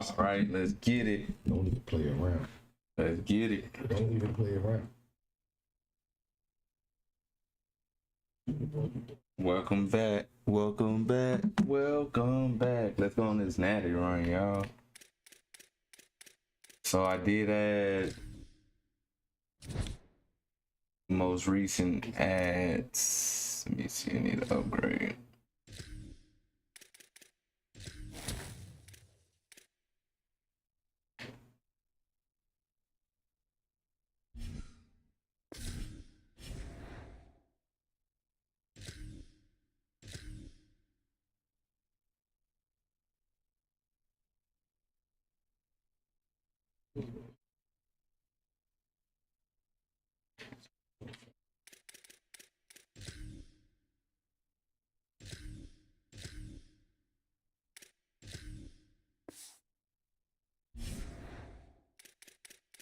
All right, let's get it. Don't even play around. Let's get it. Don't even play around. Welcome back. Welcome back. Welcome back. Let's go on this Natty run, y'all. So I did add most recent ads. Let me see. I need to upgrade.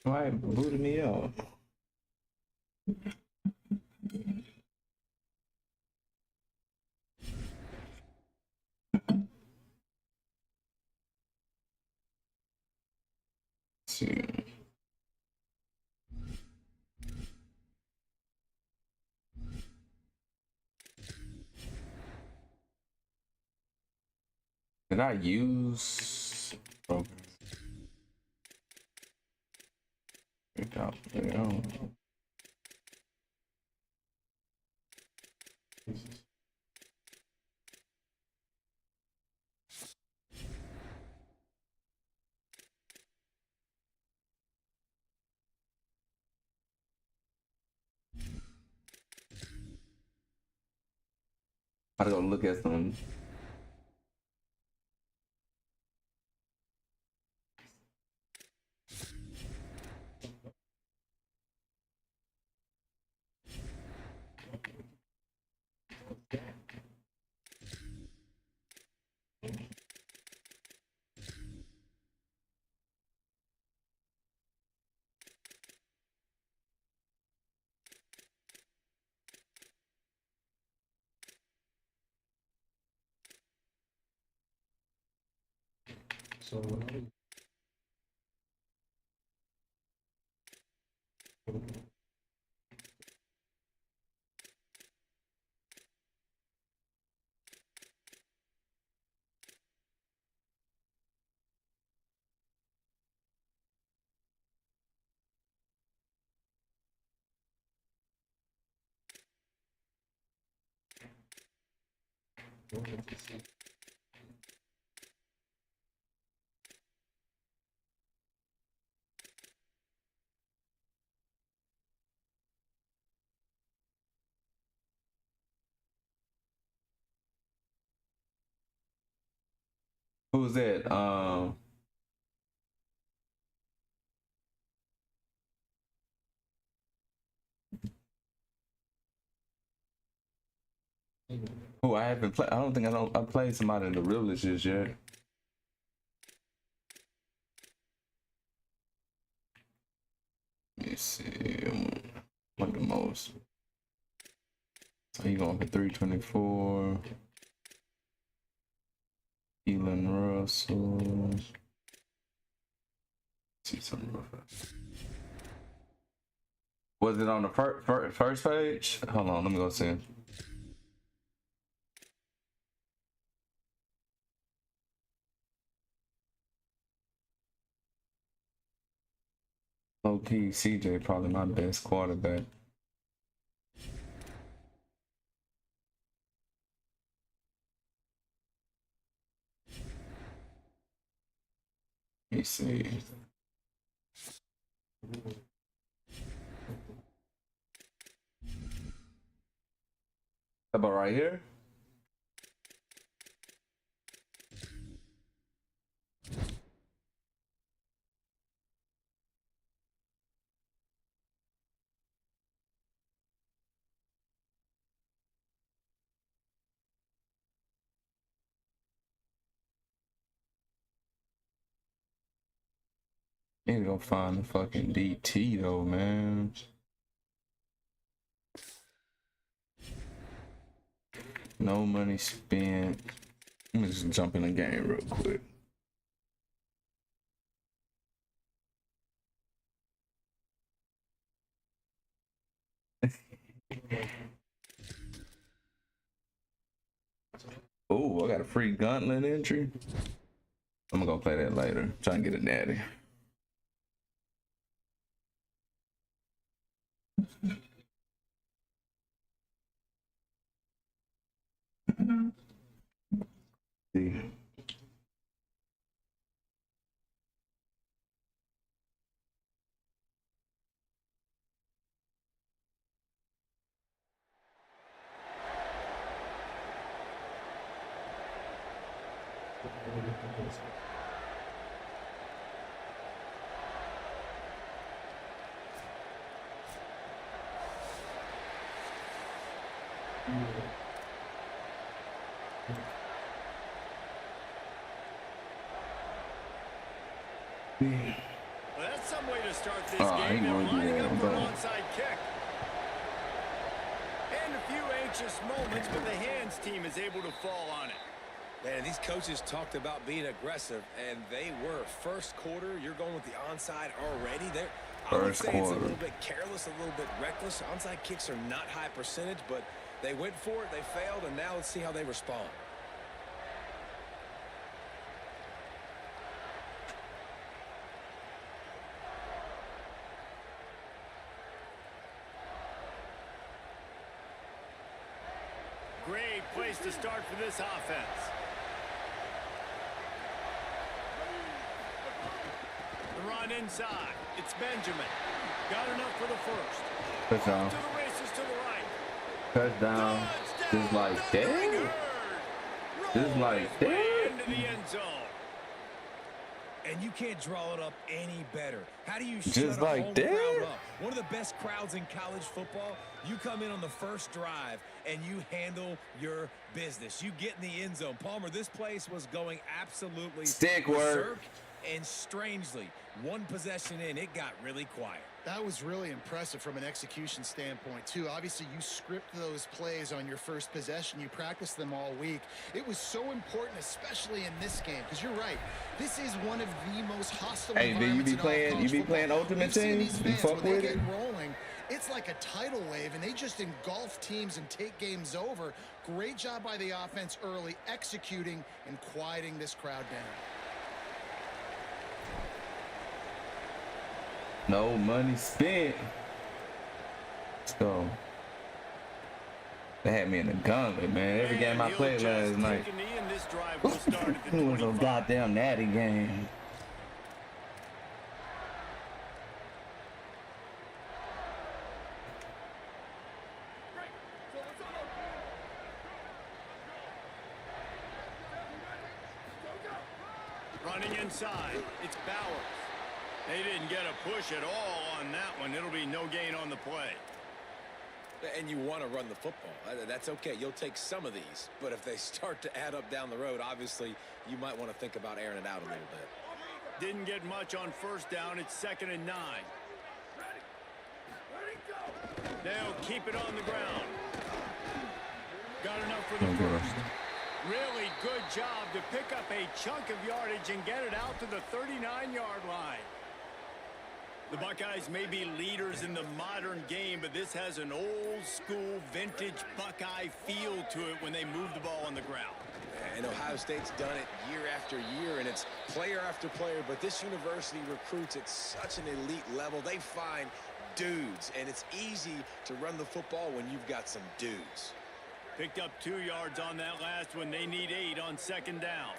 Why it booted me out? Let's see. Did I use program? I gotta go look at some. So Who was that? Who I haven't played. I played somebody in the Realist just yet. Let me see. What the most? So he going for 324. Elon Russell. See something real fast. Was it on the first page? Hold on, let me go see. Low key, CJ probably my best quarterback. Let me see. How about right here? Need to go find the fucking DT though, man. No money spent. Let me just jump in the game real quick. Oh, I got a free gauntlet entry. I'm gonna go play that later. Try and get a natty. See. Well, that's some way to start this Oh, game. They're lining up for an bro. onside kick. And a few anxious moments, but the hands team is able to fall on it. Man, these coaches talked about being aggressive, and they were. First quarter, you're going with the onside already. I would First say it's a quarter. little bit careless, a little bit reckless. Onside kicks are not high percentage, but they went for it, they failed, and now let's see how they respond. Great place to start for this offense. The run inside. It's Benjamin. Got enough for the first. Touchdown. To the races to the right. Touchdown. Just like that. Just like that. Into the end zone. And you can't draw it up any better. How do you Just shut a like home that? crowd up? One of the best crowds in college football. You come in on the first drive and you handle your business. You get in the end zone. Palmer, this place was going absolutely Stick work. berserk, and strangely, one possession in, it got really quiet. That was really impressive from an execution standpoint, too. Obviously, you script those plays on your first possession. You practice them all week. It was so important, especially in this game, because you're right. This is one of the most hostile Hey, do you environments be in all playing? college You be football. playing Ultimate We've seen Team? these You fans, fuck when with they it? get rolling, it's like a tidal wave, and they just engulf teams and take games over. Great job by the offense early, executing and quieting this crowd down. No money spent. Let's go. They had me in the gauntlet, man. Every game I played last night. Take a knee, and this drive will start at the It was a 25. goddamn natty game. Running inside, it's Bowers. They didn't get a push at all on that one. It'll be no gain on the play. And you want to run the football. That's okay. You'll take some of these. But if they start to add up down the road, obviously, you might want to think about airing it out a little bit. Didn't get much on first down. It's 2nd and 9. They'll keep it on the ground. Got enough for the first. Really good job to pick up a chunk of yardage and get it out to the 39-yard line. The Buckeyes may be leaders in the modern game, but this has an old-school, vintage Buckeye feel to it when they move the ball on the ground. And Ohio State's done it year after year, and it's player after player, but this university recruits at such an elite level. They find dudes, and it's easy to run the football when you've got some dudes. Picked up 2 yards on that last one. They need 8 on 2nd down.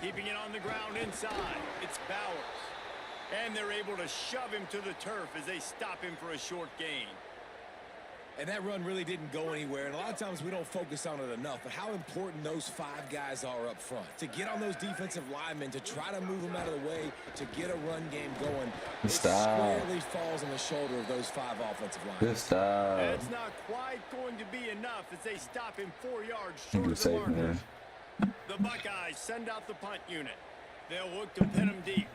Keeping it on the ground inside. It's Bowers. And they're able to shove him to the turf as they stop him for a short gain. And that run really didn't go anywhere, and a lot of times we don't focus on it enough, but how important those 5 guys are up front. To get on those defensive linemen, to try to move them out of the way, to get a run game going, it squarely falls on the shoulder of those 5 offensive linemen. Good stuff. That's not quite going to be enough as they stop him 4 yards short Good of the save, marker. man. The Buckeyes send out the punt unit. They'll look to pin him deep.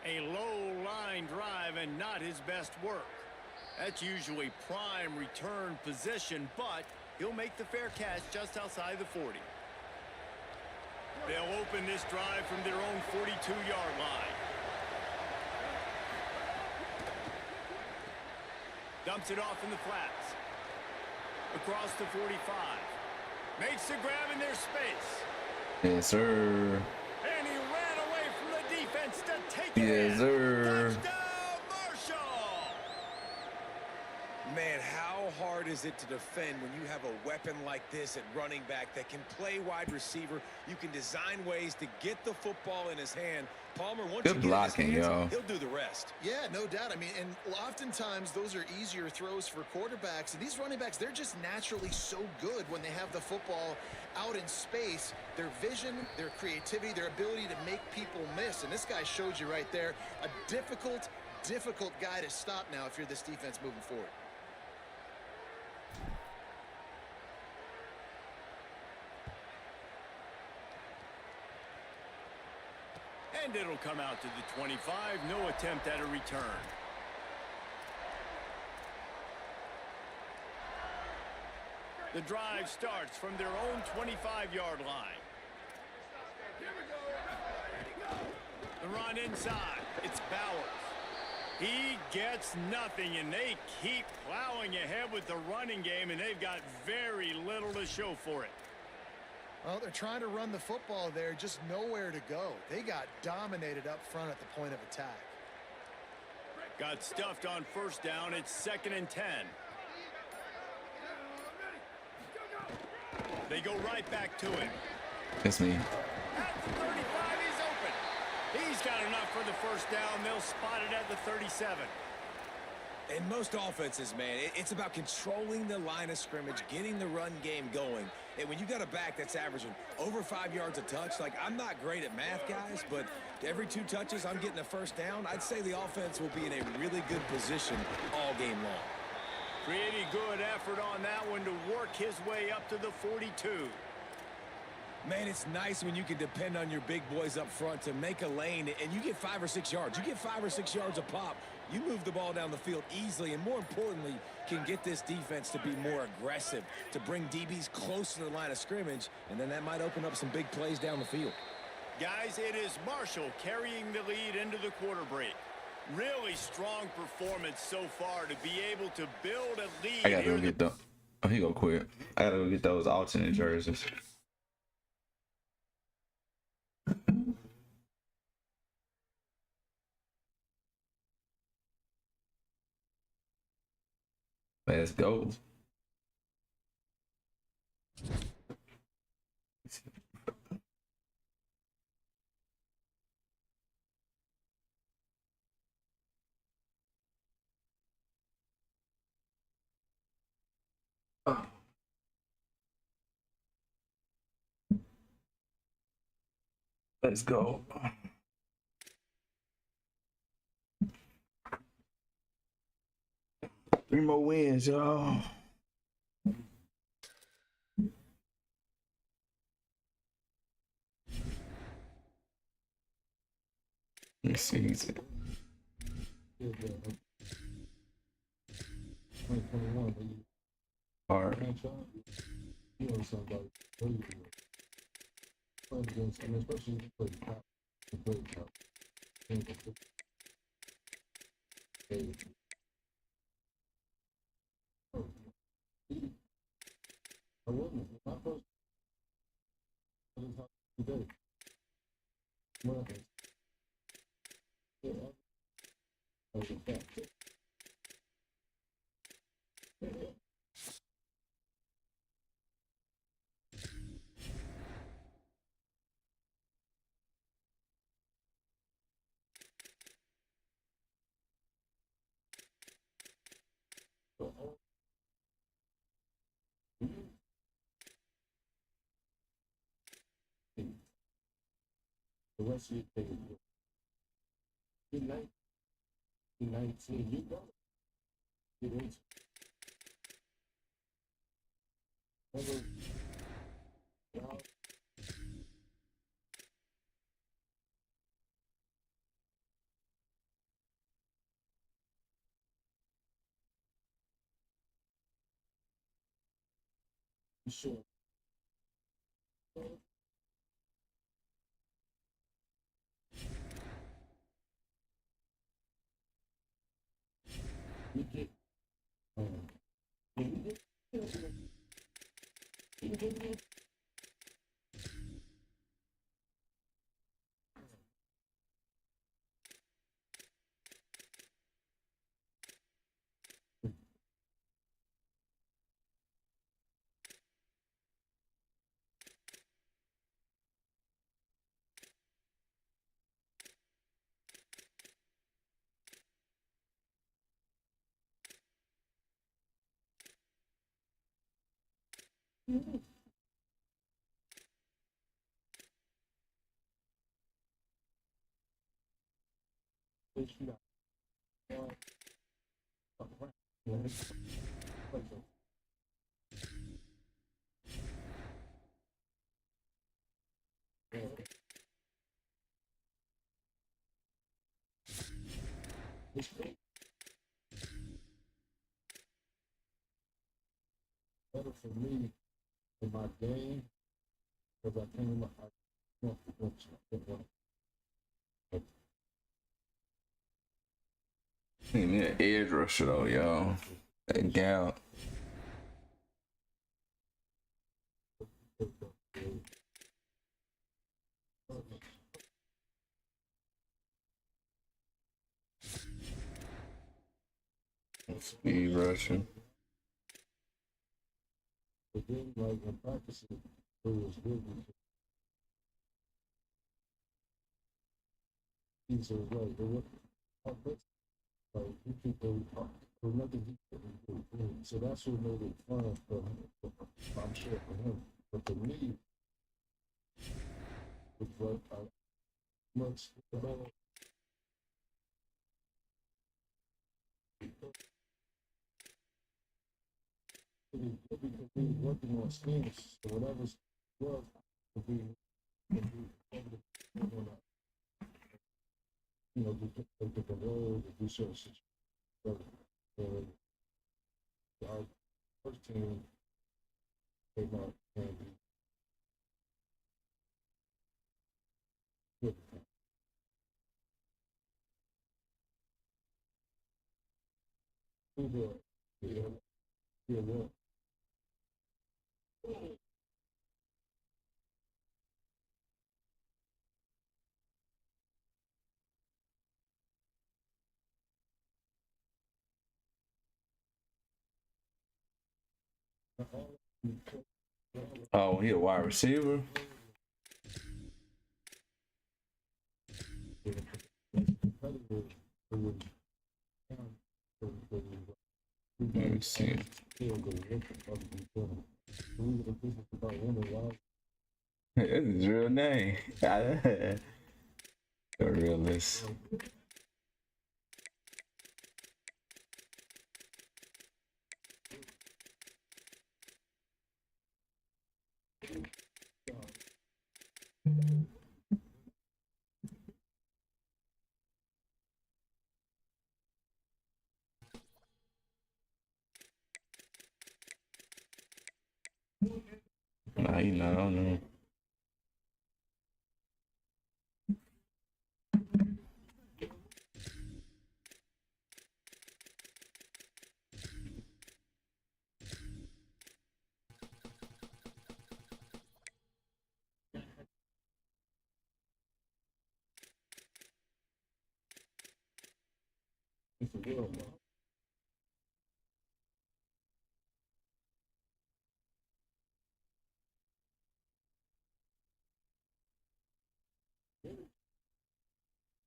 A low line drive and not his best work. That's usually prime return position, but he'll make the fair catch just outside the 40. They'll open this drive from their own 42-yard line. Dumps it off in the flats. Across the 45. Makes the grab in their space. Yes, sir. And he ran away from the defense to take it Yes, in. sir. Touchdown, Marshall! Man, how hard is it to defend when you have a weapon like this at running back that can play wide receiver? You can design ways to get the football in his hand. Palmer, once Good you blocking, get it in his yo. hands, he'll do the rest. Yeah, no doubt. I mean, and oftentimes those are easier throws for quarterbacks. And these running backs, they're just naturally so good when they have the football out in space. Their vision, their creativity, their ability to make people miss. And this guy showed you right there, a difficult guy to stop now if you're this defense moving forward. And it'll come out to the 25. No attempt at a return. The drive starts from their own 25-yard line. The run inside. It's Bowers. He gets nothing, and they keep plowing ahead with the running game, and they've got very little to show for it. Well, they're trying to run the football there, just nowhere to go. They got dominated up front at the point of attack. Got stuffed on first down. It's 2nd and 10. They go right back to him. That's me. At the 35, he's open. He's got enough for the first down. They'll spot it at the 37. In most offenses, man, it's about controlling the line of scrimmage, getting the run game going. And when you got a back that's averaging over 5 yards a touch, like, I'm not great at math, guys, but every 2 touches, I'm getting a first down. I'd say the offense will be in a really good position all game long. Pretty good effort on that one to work his way up to the 42. Man, it's nice when you can depend on your big boys up front to make a lane, and you get 5 or 6 yards. You get 5 or 6 yards a pop. You move the ball down the field easily, and more importantly, can get this defense to be more aggressive, to bring DBs close to the line of scrimmage, and then that might open up some big plays down the field. Guys, it is Marshall carrying the lead into the quarter break. Really strong performance so far to be able to build a lead. I gotta go get the. Oh, he go quick. I gotta go get those alternate jerseys. Let's go. Let's go. 3 more wins, y'all. This season. 2021, but you Hard. franchise, you know somebody really good. Playing against, I mean, especially if you play the top, the great top. Hey. I wasn't. My first today. Well, yeah, that was a fact. The rest of your day, you're 19, you go. Get into it. Sure. You get Better for me in my game because I came up. I want to Need me an edge rusher though, y'all. That gal. Speed rushing. But then, like in practicing, it was good. He's like, like he could go, there's nothing he couldn't do. So that's what made it fun for him. I'm sure for him, but for me, it's like much about. Because we were working on skills, so whatever was to be, you know, to take the role, to do certain situations. And our first team came out and good. Yeah, yeah, yeah. Oh, he a wide receiver. Let me see. That's his real name. The realist. Nah, you know, I don't know. It's a real one.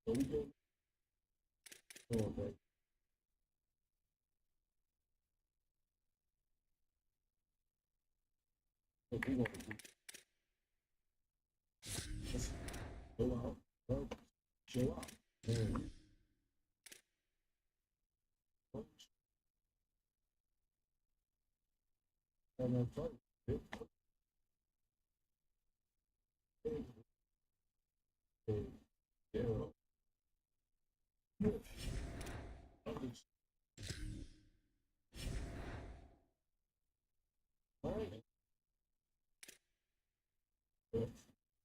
So we go. Oh, but what we want to do. Let's go out. Go. Show out. And then fight. Yeah.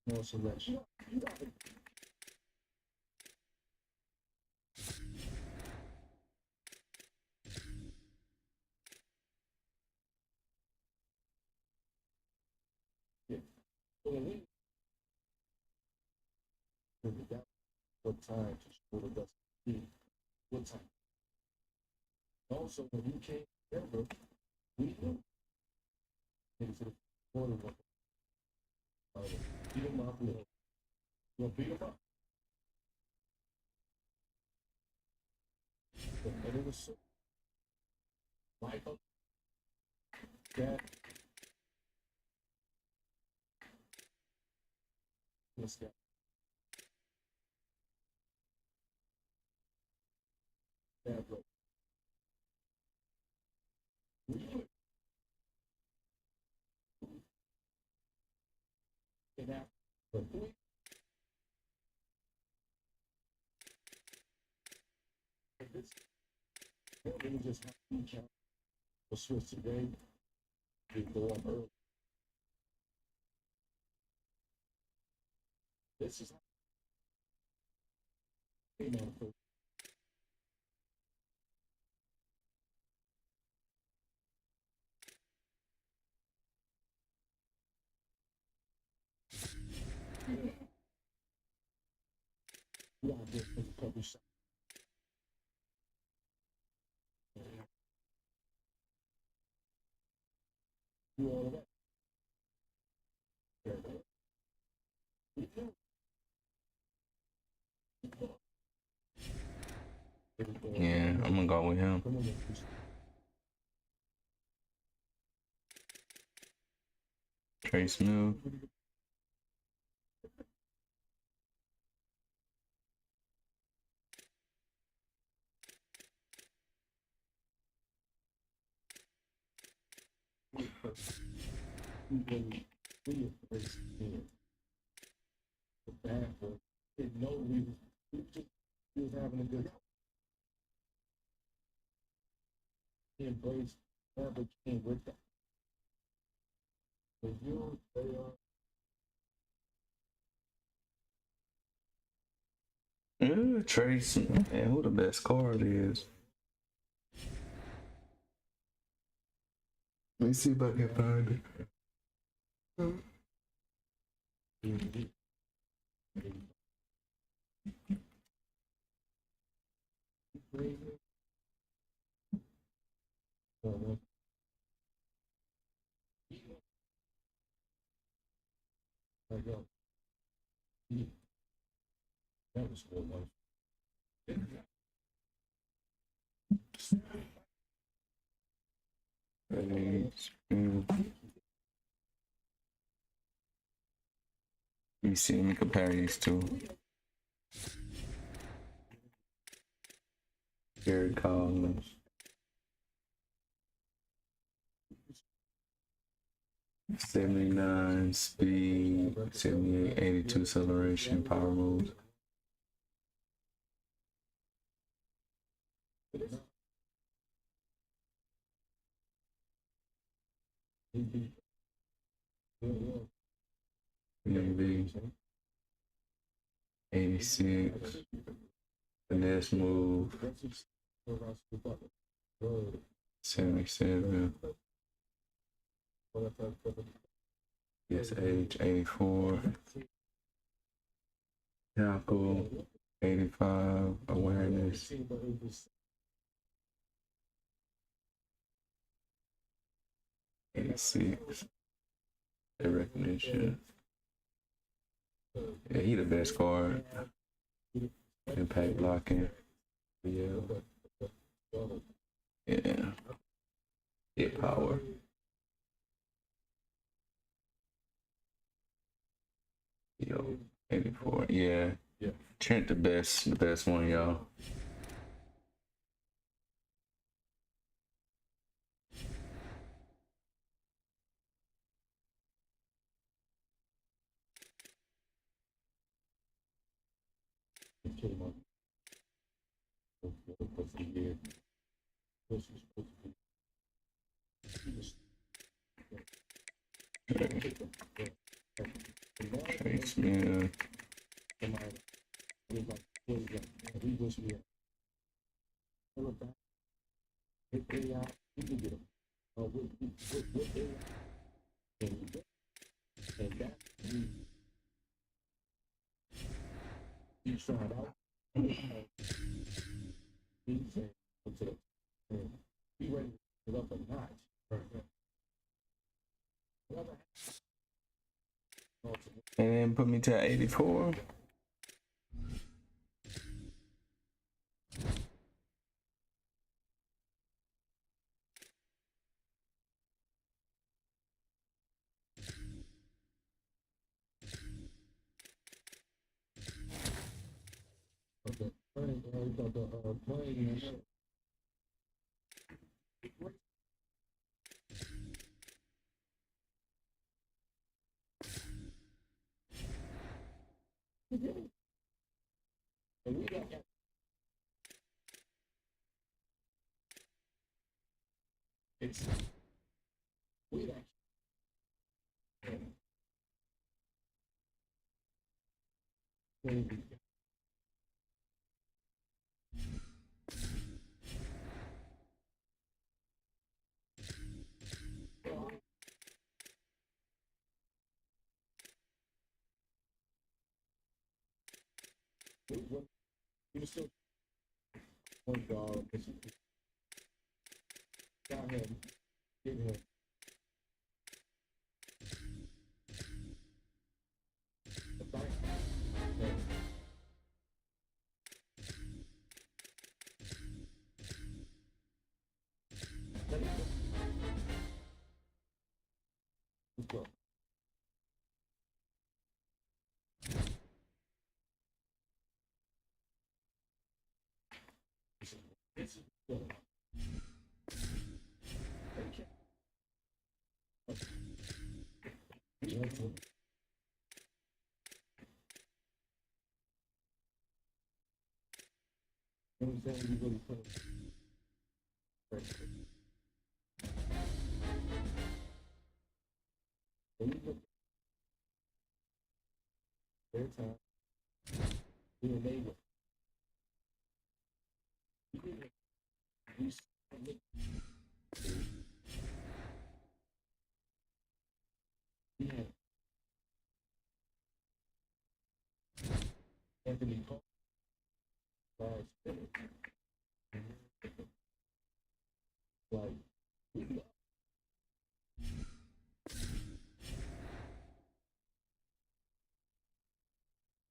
No selection. What time to show the best team? What time? Also, when we came together, we knew into the corner. Beat him up. We'll beat him up. And it was so Michael that this guy. Bad look. And after the point, this really just have to count the switch today. We go up early. This is for we out there for the couple shots. Do all of that. Yeah, I'm gonna go with him. Trey Smith. The bad boy didn't know we was having a good time. He embraced whatever came with that. For you, they are. Trey Smith. Man, who the best card is? Let me see if I can find it. That was good one. Let me see. Let me compare these two. Gary Collins. '79 speed, 78, 82 acceleration, power moves. Maybe 86. Finesse move. 77. Yes, age 84. Tackle 85. Awareness 86. The recognition. Yeah, he the best card. Impact blocking. Yeah. Yeah. Hit power. Yo, 84. Yeah. Yeah. Trent the best one, y'all. It came up. For the year. This was supposed to be. Trey Smith. We wish we had. Hit AI, we can get them. And that He's trying out. He's saying, he ready to get up a notch. And then put me to 84. It's we actually you still one dog. Got him. Get him. The back. Let's go. This is good. You know what I'm saying? You really put it. When you look their time, we enable. Anthony Cole, last minute. Like, we love.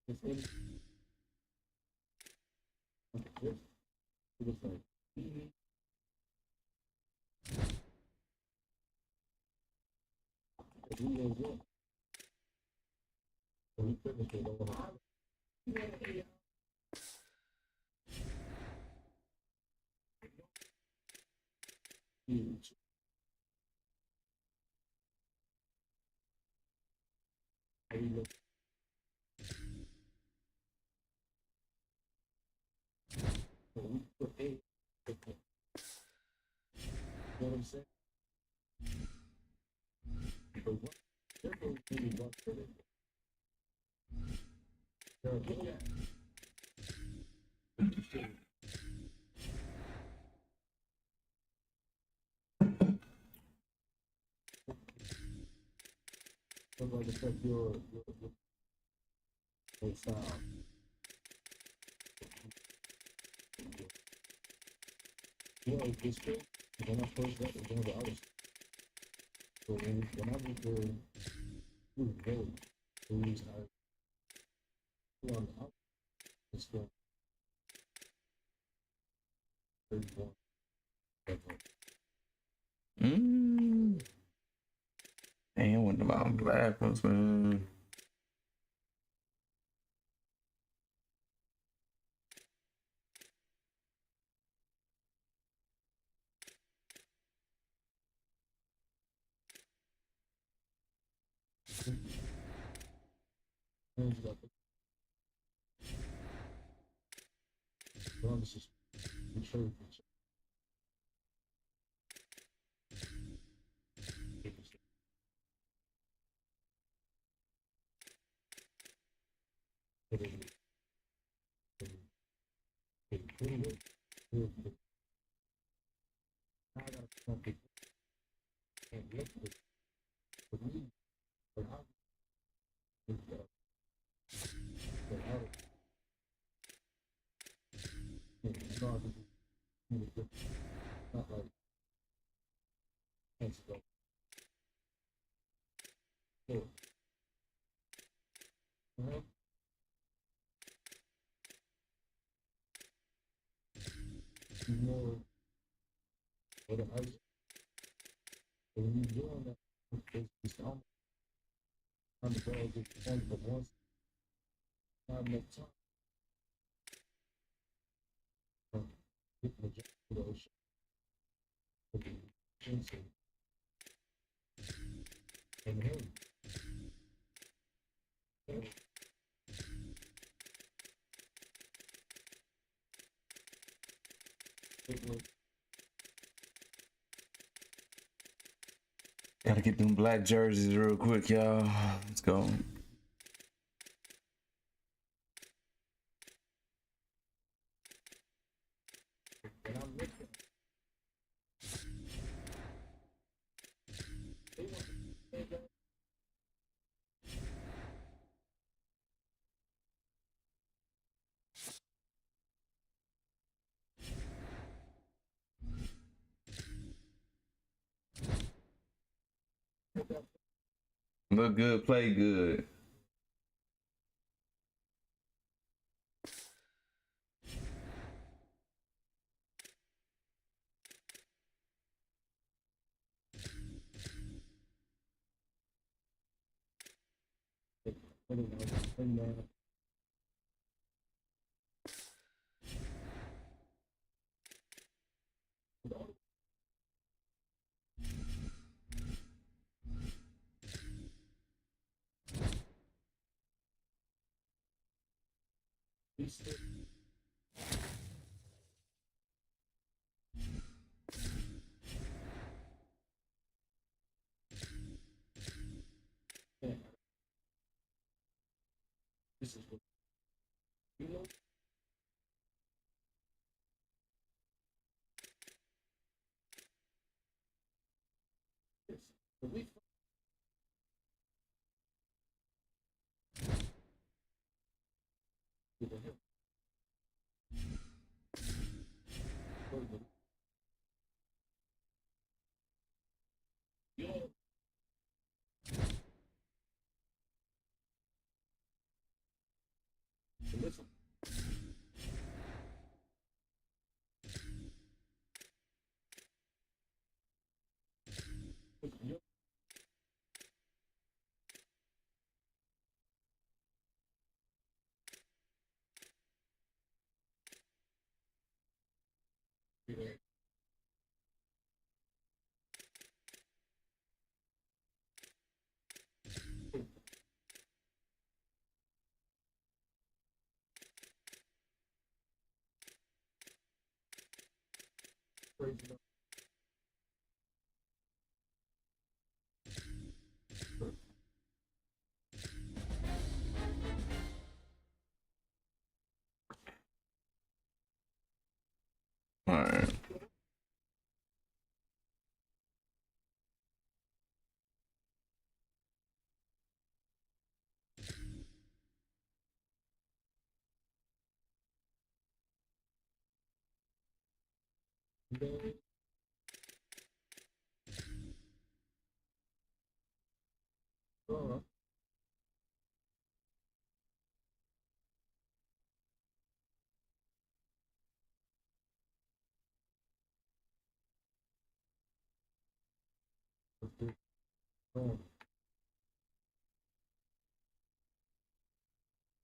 It's in. It was like, we know what. So we finished it all. Huge. How you look? So we put a. You know what I'm saying? But what? They're going to be one for it. They're good at. Somebody affect your style. You know, it's good. When I first got it, one of the artists. So when I was there, it was very, the reason I put on the album, it's still 31. Damn, what about black ones, man? Promises, encouragement. I got something and look for me, but Not like thanks, bro. Sure. Uh-huh. More for the ice. But when you're doing that, it's almost on the ball just one for once. Not enough time. Get the job for those shots. For the chasing. And hey. It was Gotta get them black jerseys real quick, y'all. Let's go. and I'm looking. They want to say that. Look good, play good. And he said, yeah, this is what you know. This, but we with the hip. You know, listen. You crazy. All right. Uh,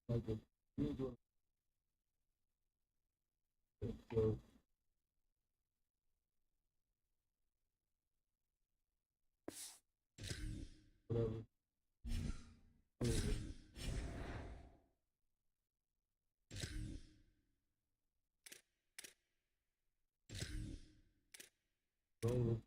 like the usual. So, whatever. Roll.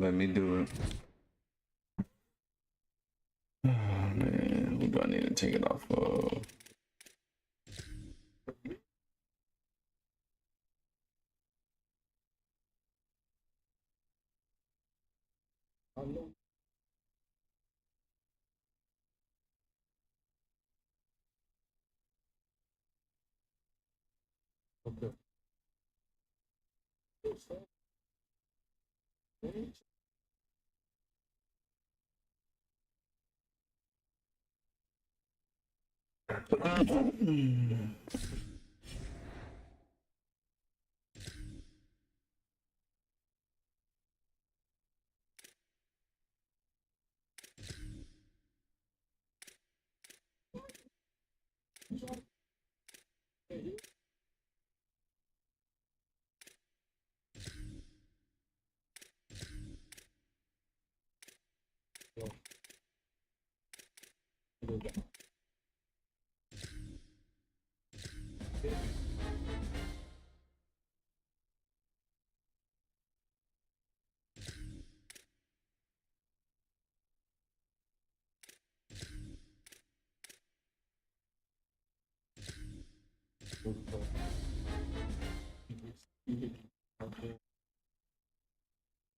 Let me do it. Oh man, who do I need to take it off of?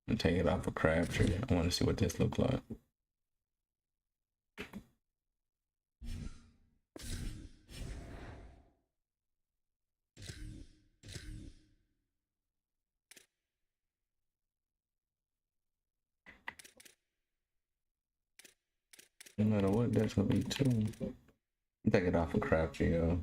And take it off of Crabtree. I want to see what this looks like. No matter what, that's gonna be two. Take it off of Crabtree, yo.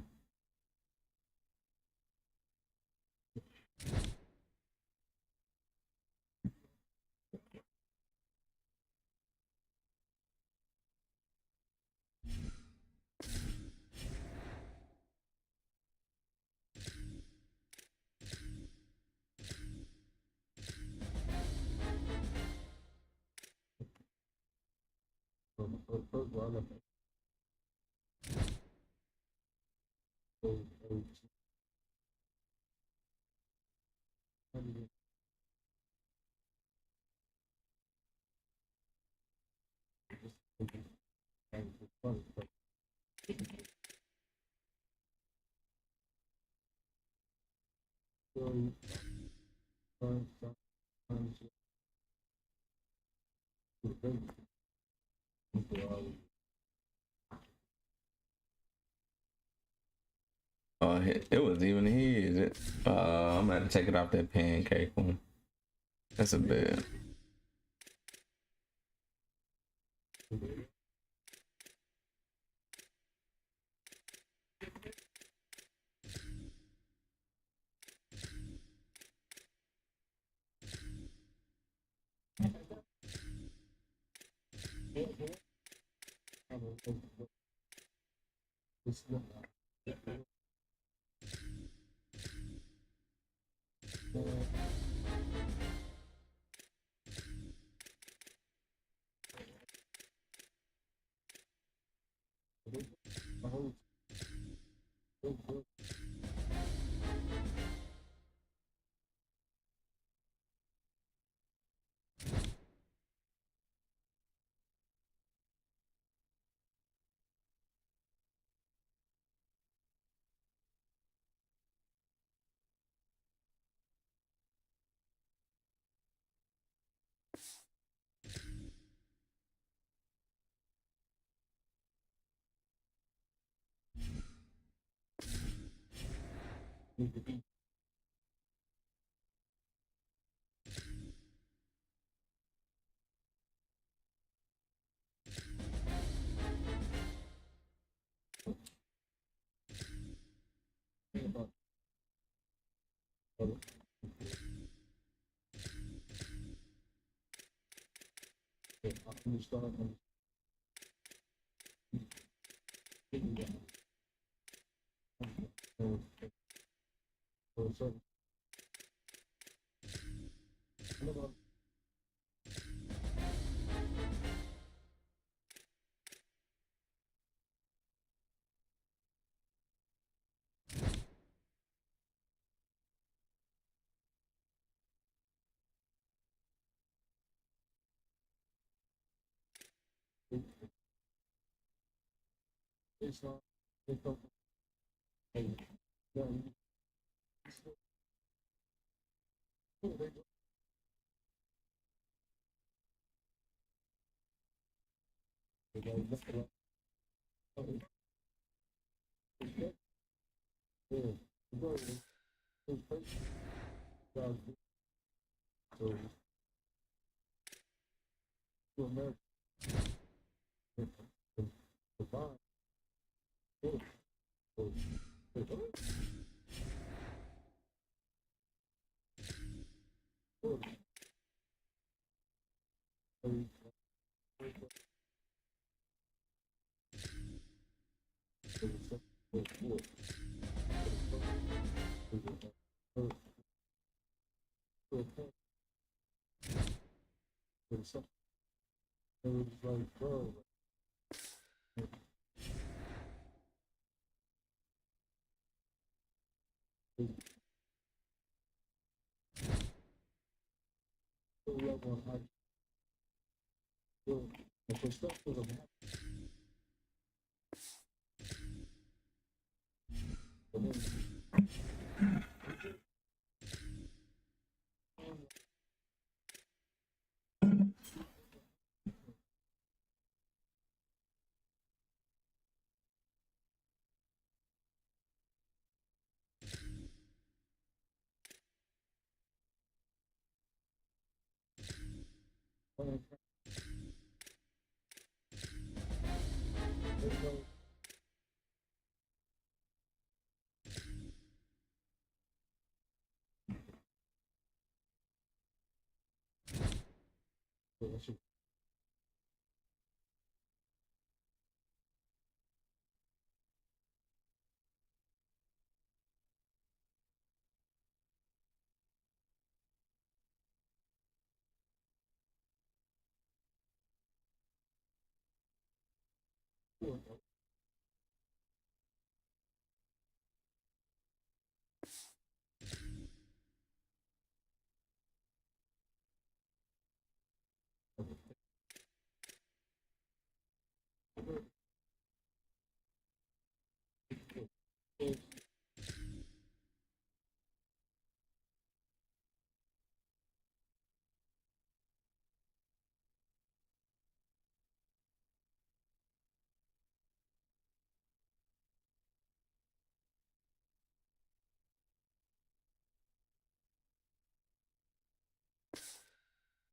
It was even his. I'm gonna have to take it off that pancake one. That's a bit.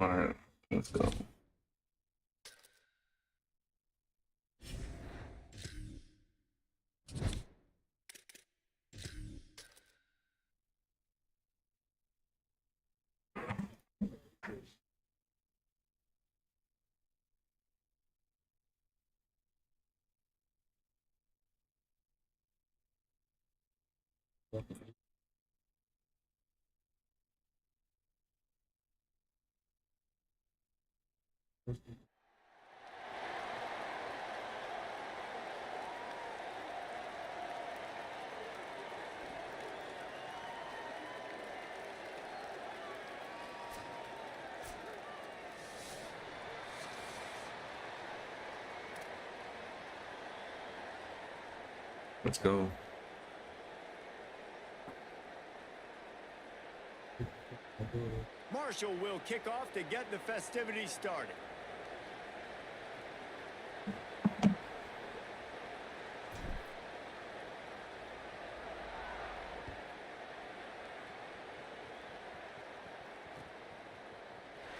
All right, let's go. Let's go. Marshall will kick off to get the festivities started.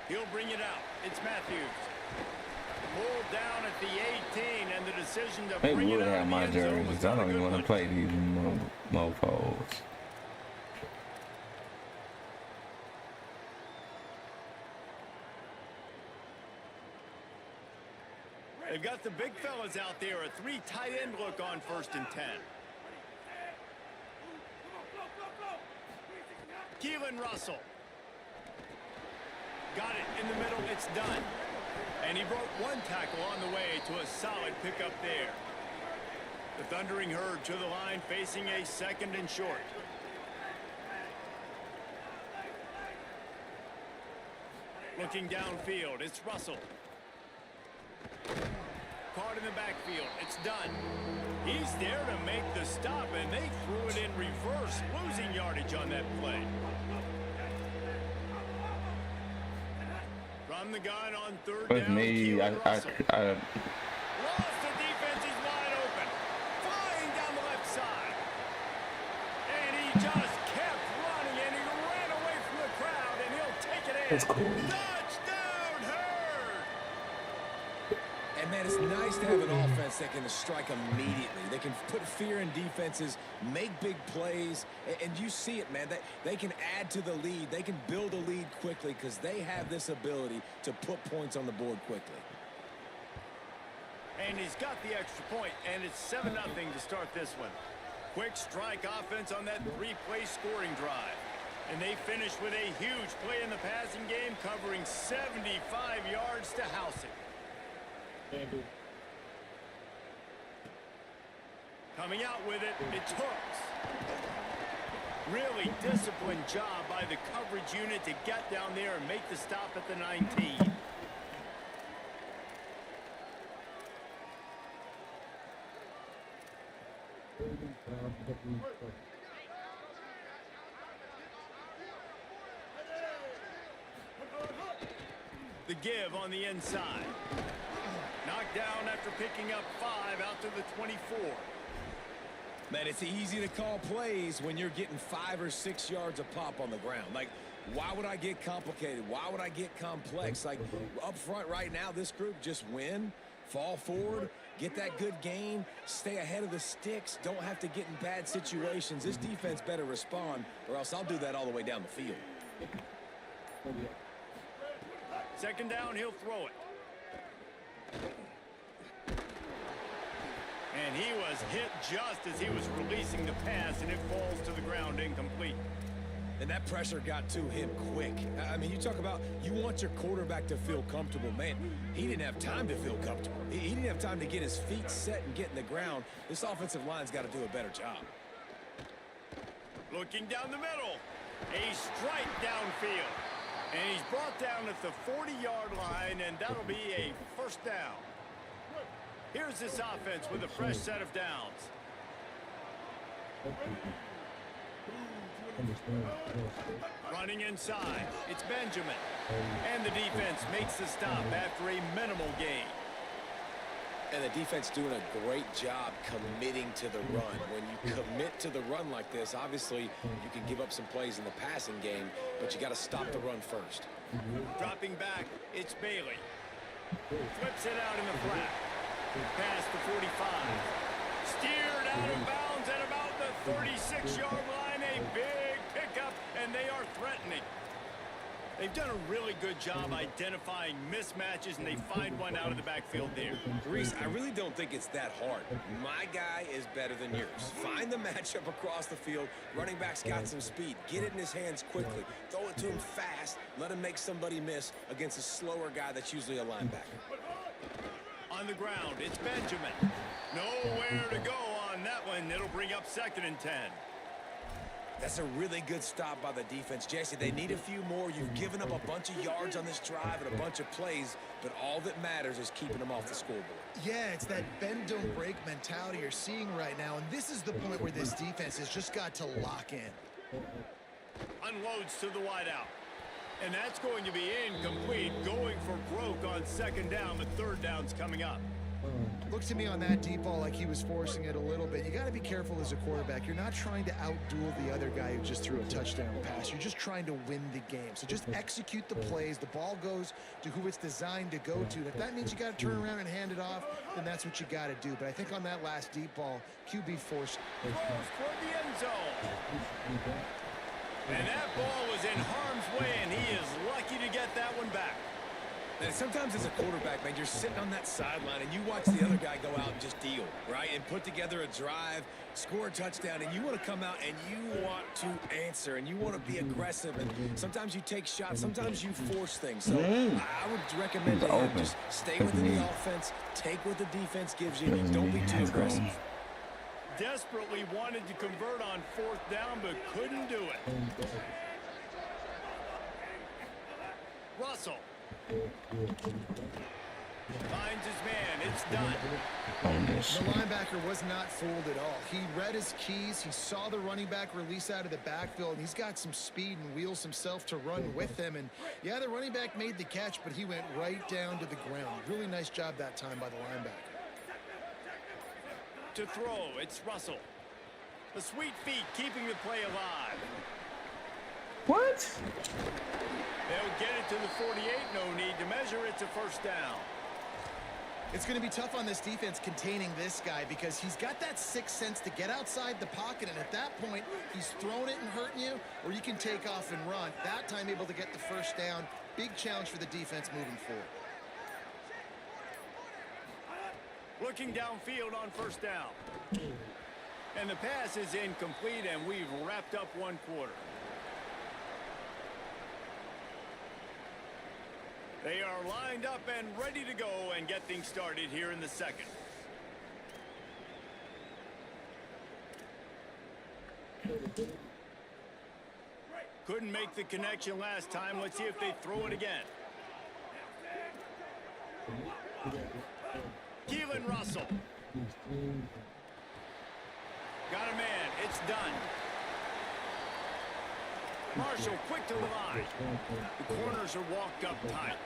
He'll bring it out. It's Matthews. Pulled down at the 18, and the decision to They bring it would out have of the my end zone jerseys. was I not a don't even good want one. to play these mofos. They've got the big fellas out there. A 3 tight end look on 1st and 10. Keelan Russell. Got it in the middle. It's done. And he broke 1 tackle on the way to a solid pickup there. The Thundering Herd to the line, facing a 2nd and short. Looking downfield, it's Russell. Caught in the backfield, it's done. He's there to make the stop, and they threw it in reverse, losing yardage on that play. From the gun on 3rd With down, me, Keelan Russell. I Lost the defense, he's wide open. Flying down the left side. And he just kept running, and he ran away from the crowd, and he'll take it in. That's cool. Touchdown, Herd! And, man, it's nice to have an offense that can strike immediately. They can put fear in defenses, make big plays, and you see it, man. They can add to the lead. They can build a lead quickly because they have this ability to put points on the board quickly. And he's got the extra point, and it's 7-0 to start this one. Quick strike offense on that 3-play scoring drive. And they finish with a huge play in the passing game, covering 75 yards to house it. Coming out with it, it's Hooks. Really disciplined job by the coverage unit to get down there and make the stop at the 19. The give on the inside. Knocked down after picking up 5 out to the 24. Man, it's easy to call plays when you're getting 5 or 6 yards a pop on the ground. Like, why would I get complicated? Why would I get complex? Like, up front right now, this group just win, fall forward, get that good gain, stay ahead of the sticks, don't have to get in bad situations. This defense better respond, or else I'll do that all the way down the field. 2nd down, he'll throw it. And he was hit just as he was releasing the pass, and it falls to the ground incomplete. And that pressure got to him quick. I mean, you talk about you want your quarterback to feel comfortable. Man, he didn't have time to feel comfortable. He didn't have time to get his feet set and get in the ground. This offensive line's got to do a better job. Looking down the middle. A strike downfield. And he's brought down at the 40-yard line, and that'll be a 1st down. Here's this offense with a fresh set of downs. Running inside, it's Benjamin. And the defense makes the stop after a minimal gain. And the defense doing a great job committing to the run. When you commit to the run like this, obviously you can give up some plays in the passing game, but you got to stop the run first. Dropping back, it's Bailey. Flips it out in the flat. Past the 45. Steered out of bounds at about the 36-yard line. A big pickup, and they are threatening. They've done a really good job identifying mismatches, and they find one out of the backfield there. Reese, I really don't think it's that hard. My guy is better than yours. Find the matchup across the field. Running back's got some speed. Get it in his hands quickly. Throw it to him fast. Let him make somebody miss against a slower guy that's usually a linebacker. On the ground, it's Benjamin. Nowhere to go on that one. It'll bring up 2nd and 10. That's a really good stop by the defense. Jesse, they need a few more. You've given up a bunch of yards on this drive and a bunch of plays, but all that matters is keeping them off the scoreboard. Yeah, it's that bend, don't break mentality you're seeing right now, and this is the point where this defense has just got to lock in. Unloads to the wideout. And that's going to be incomplete, going for broke on 2nd down, but 3rd down's coming up. Looks to me on that deep ball like he was forcing it a little bit. You got to be careful as a quarterback. You're not trying to outduel the other guy who just threw a touchdown pass. You're just trying to win the game. So just execute the plays. The ball goes to who it's designed to go to. And if that means you got to turn around and hand it off, then that's what you got to do. But I think on that last deep ball, QB forced. Throws toward the end zone. And that ball was in harm's way, and he is lucky to get that one back. And sometimes as a quarterback, man, you're sitting on that sideline and you watch the other guy go out and just deal, right? And put together a drive, score a touchdown, and you want to come out and you want to answer and you want to be aggressive. And sometimes you take shots, sometimes you force things. So I would recommend to him just stay within the offense, take what the defense gives you, and don't be too aggressive. Desperately wanted to convert on 4th down, but couldn't do it. Russell finds his man. It's done. The linebacker was not fooled at all. He read his keys. He saw the running back release out of the backfield, and he's got some speed and wheels himself to run with him. And yeah, the running back made the catch, but he went right down to the ground. Really nice job that time by the linebacker. To throw, it's Russell. The sweet feet keeping the play alive. What? They'll get it to the 48. No need to measure. It's a 1st down. It's going to be tough on this defense containing this guy because he's got that sixth sense to get outside the pocket, and at that point, he's throwing it and hurting you, or you can take off and run. That time able to get the 1st down. Big challenge for the defense moving forward. Looking downfield on 1st down. And the pass is incomplete, and we've wrapped up 1 quarter. They are lined up and ready to go and get things started here in the 2nd. Couldn't make the connection last time. Let's see if they throw it again. Keelan Russell. Got a man. It's done. Marshall quick to the line. The corners are walked up tight.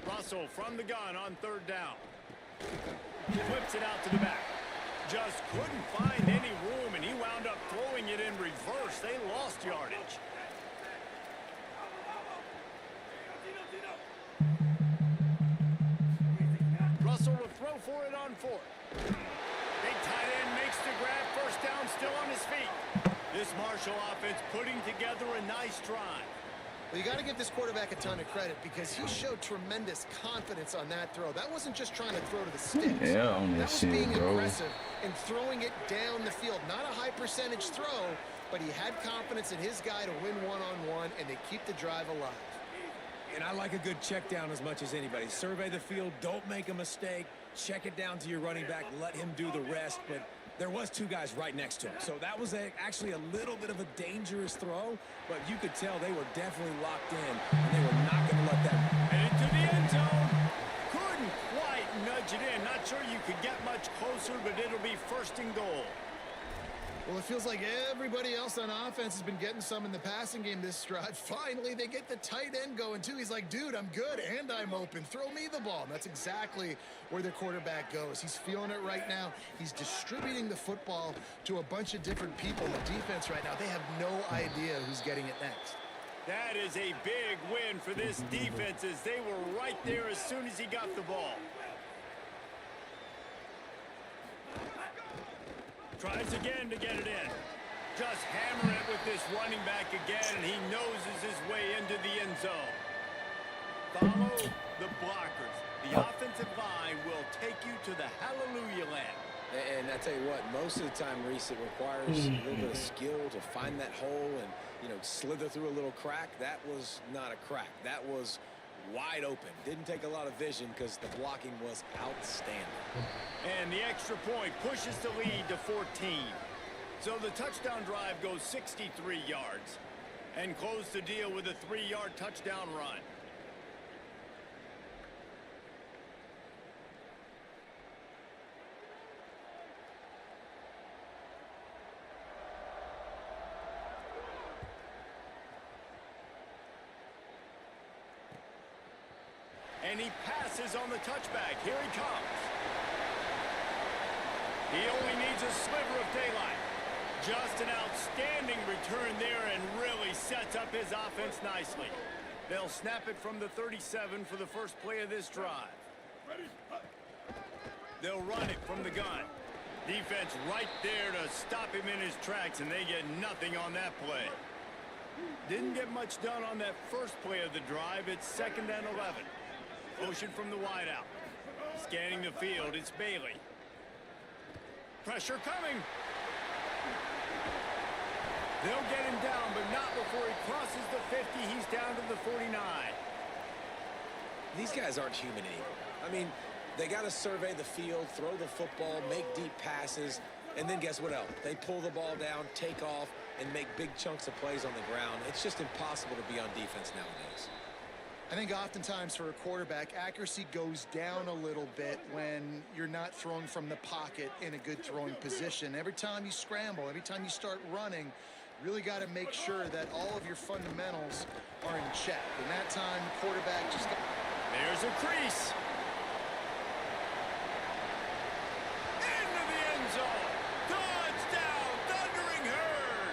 Russell from the gun on 3rd down. Flips it out to the back. Just couldn't find any room, and he wound up throwing it in reverse. They lost yardage. Russell will throw for it on 4th. Big tight end makes the grab. 1st down, still on his feet. This Marshall offense putting together a nice drive. Well, you got to give this quarterback a ton of credit because he showed tremendous confidence on that throw. That wasn't just trying to throw to the sticks. Yeah, on that that was shit, being bro. aggressive and throwing it down the field. Not a high percentage throw, but he had confidence in his guy to win one-on-one, and they keep the drive alive. And I like a good check down as much as anybody. Survey the field, don't make a mistake, check it down to your running back, let him do the rest. But there was 2 guys right next to him. So that was actually a little bit of a dangerous throw, but you could tell they were definitely locked in, and they were not going to let that. And into the end zone. Couldn't quite nudge it in. Not sure you could get much closer, but it'll be 1st and goal. Well, it feels like everybody else on offense has been getting some in the passing game this drive. Finally, they get the tight end going, too. He's like, dude, I'm good, and I'm open. Throw me the ball. And that's exactly where their quarterback goes. He's feeling it right now. He's distributing the football to a bunch of different people. The defense right now, they have no idea who's getting it next. That is a big win for this defense as they were right there as soon as he got the ball. Tries again to get it in. Just hammer it with this running back again, and he noses his way into the end zone. Follow the blockers. The offensive line will take you to the hallelujah land. And I tell you what, most of the time, Reese, it requires a little bit of skill to find that hole and, you know, slither through a little crack. That was not a crack. That was wide open. Didn't take a lot of vision because the blocking was outstanding. And the extra point pushes the lead to 14. So the touchdown drive goes 63 yards and close the deal with a 3-yard touchdown run. And he passes on the touchback. Here he comes. He only needs a sliver of daylight. Just an outstanding return there and really sets up his offense nicely. They'll snap it from the 37 for the first play of this drive. They'll run it from the gun. Defense right there to stop him in his tracks, and they get nothing on that play. Didn't get much done on that first play of the drive. It's 2nd and 11. Motion from the wideout. Scanning the field, it's Bailey. Pressure coming. They'll get him down, but not before he crosses the 50. He's down to the 49. These guys aren't human anymore. I mean, they got to survey the field, throw the football, make deep passes, and then guess what else? They pull the ball down, take off, and make big chunks of plays on the ground. It's just impossible to be on defense nowadays. I think oftentimes for a quarterback, accuracy goes down a little bit when you're not throwing from the pocket in a good throwing position. Every time you scramble, every time you start running, you really got to make sure that all of your fundamentals are in check. And that time, the quarterback just got... There's a crease. Into the end zone. Touchdown, Thundering Herd.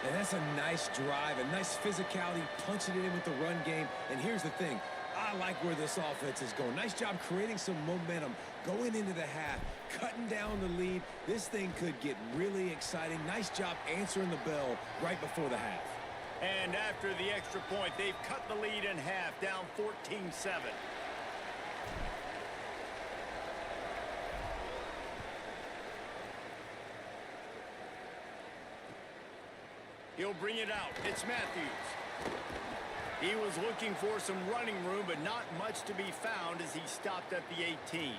And that's a nice drive, a nice physicality, punching it in with the run game. And here's the thing. I like where this offense is going. Nice job creating some momentum, going into the half, cutting down the lead. This thing could get really exciting. Nice job answering the bell right before the half. And after the extra point, they've cut the lead in half, down 14-7. He'll bring it out. It's Matthews. He was looking for some running room, but not much to be found as he stopped at the 18.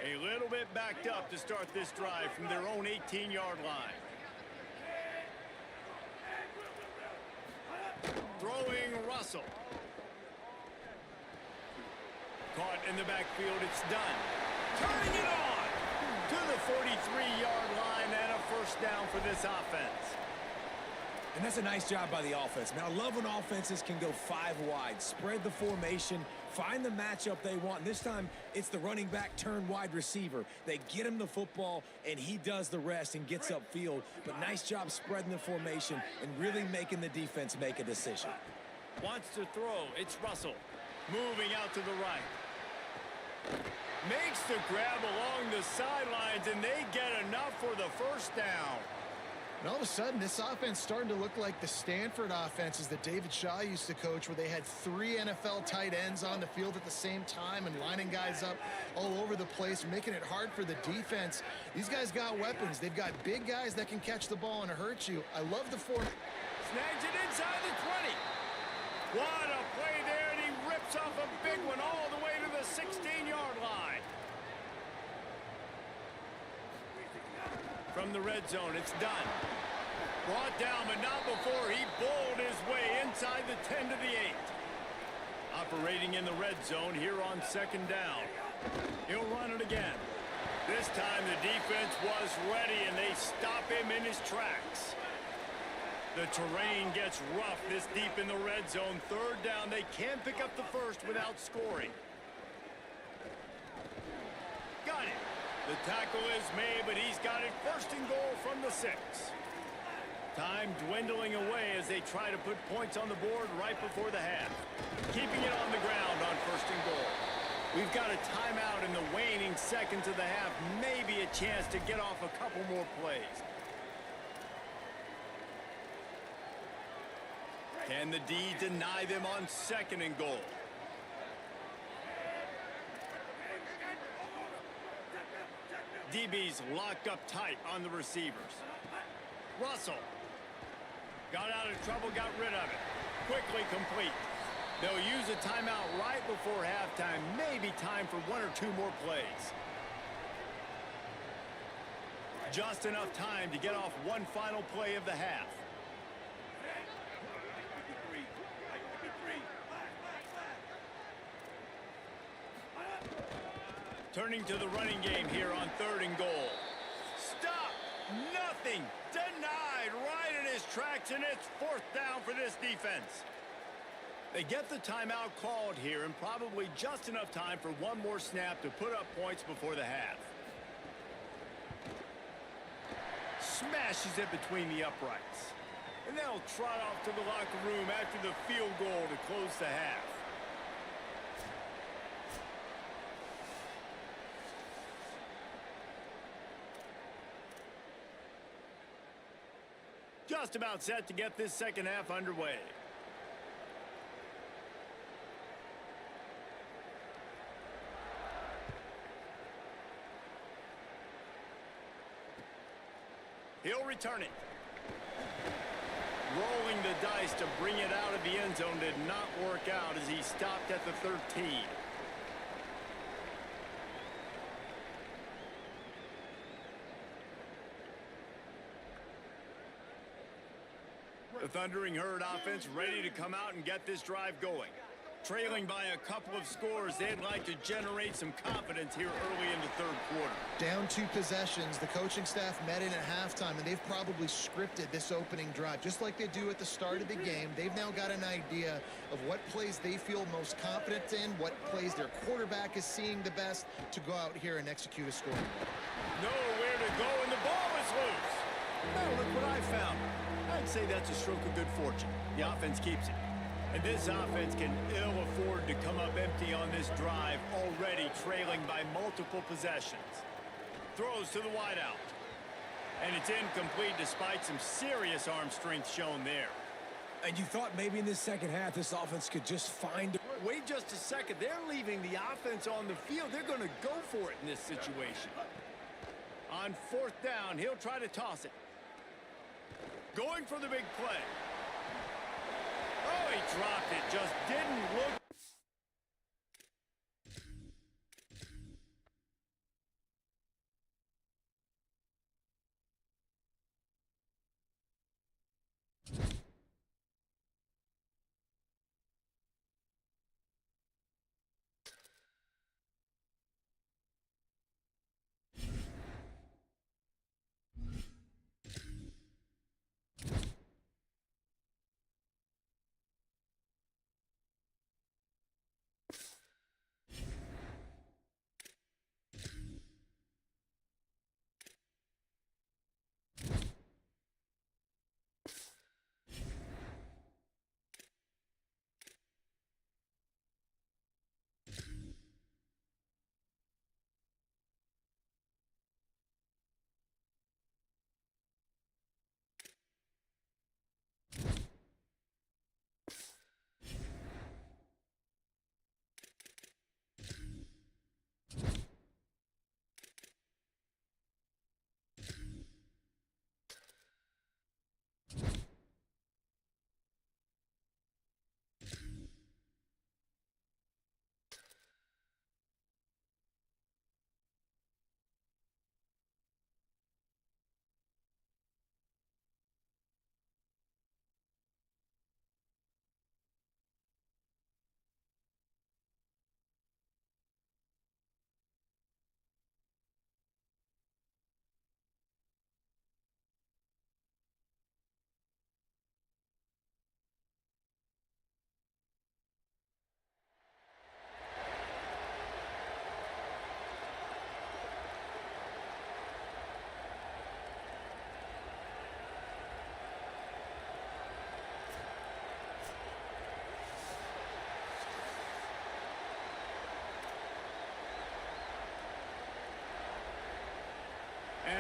A little bit backed up to start this drive from their own 18-yard line. Throwing Russell. Caught in the backfield, it's done. Turning it on to the 43-yard line and a first down for this offense. And that's a nice job by the offense. Man, I love when offenses can go 5 wide, spread the formation, find the matchup they want. And this time, it's the running back turned wide receiver. They get him the football, and he does the rest and gets upfield. But nice job spreading the formation and really making the defense make a decision. Wants to throw. It's Russell. Moving out to the right. Makes the grab along the sidelines, and they get enough for the first down. And all of a sudden, this offense starting to look like the Stanford offenses that David Shaw used to coach, where they had 3 NFL tight ends on the field at the same time and lining guys up all over the place, making it hard for the defense. These guys got weapons. They've got big guys that can catch the ball and hurt you. I love the form. Snags it inside the 20. What a play there, and he rips off a big one all the way to the 16-yard line. From the red zone, it's done. Brought down, but not before he bowled his way inside the 10 to the 8. Operating in the red zone here on 2nd down. He'll run it again. This time the defense was ready, and they stop him in his tracks. The terrain gets rough this deep in the red zone. 3rd down, they can pick up the first without scoring. Got it. The tackle is made, but he's got it 1st and goal from the 6. Time dwindling away as they try to put points on the board right before the half. Keeping it on the ground on 1st and goal. We've got a timeout in the waning seconds of the half. Maybe a chance to get off a couple more plays. Can the D deny them on 2nd and goal? DB's locked up tight on the receivers. Russell got out of trouble, got rid of it. Quickly complete. They'll use a timeout right before halftime. Maybe time for 1 or 2 more plays. Just enough time to get off one final play of the half. Turning to the running game here on 3rd and goal. Stop! Nothing! Denied right in his tracks, and it's 4th down for this defense. They get the timeout called here, and probably just enough time for 1 more snap to put up points before the half. Smashes it between the uprights. and they'll trot off to the locker room after the field goal to close the half. Just about set to get this second half underway. He'll return it. Rolling the dice to bring it out of the end zone did not work out as he stopped at the 13. The Thundering Herd offense ready to come out and get this drive going. Trailing by a couple of scores, they'd like to generate some confidence here early in the third quarter. Down 2 possessions, the coaching staff met in at halftime, and they've probably scripted this opening drive. Just like they do at the start of the game, they've now got an idea of what plays they feel most confident in, what plays their quarterback is seeing the best to go out here and execute a score. Nowhere to go, and the ball is loose. Now look what I found. I'd say that's a stroke of good fortune. The offense keeps it. And this offense can ill afford to come up empty on this drive, already trailing by multiple possessions. Throws to the wideout. And it's incomplete despite some serious arm strength shown there. And you thought maybe in this second half this offense could just find... Wait just a second. They're leaving the offense on the field. They're going to go for it in this situation. On fourth down, he'll try to toss it. Going for the big play. Oh, he dropped it. Just didn't look.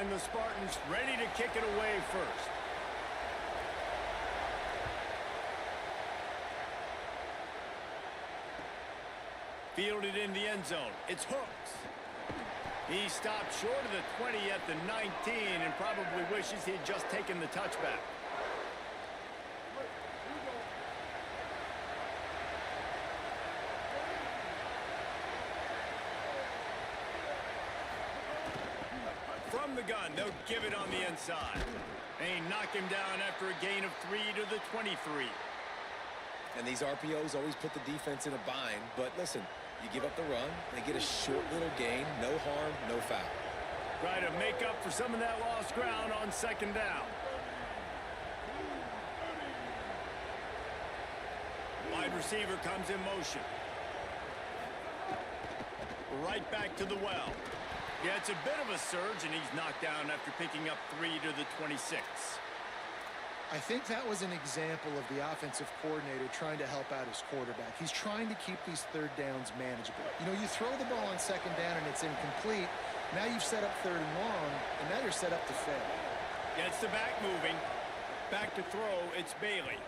And the Spartans ready to kick it away first. Fielded in the end zone. It's Hooks. He stopped short of the 20 at the 19 and probably wishes he'd just taken the touchback. From the gun, they'll give it on the inside. They knock him down after a gain of 3 to the 23. And these RPOs always put the defense in a bind, but listen, you give up the run, they get a short little gain, no harm, no foul. Try to make up for some of that lost ground on second down. Wide receiver comes in motion. Right back to the well. Yeah, it's a bit of a surge, and he's knocked down after picking up 3 to the 26. I think that was an example of the offensive coordinator trying to help out his quarterback. He's trying to keep these third downs manageable. You know, you throw the ball on second down and it's incomplete. Now you've set up third and long, and now you're set up to fail. Gets the back moving. Back to throw, it's Bailey.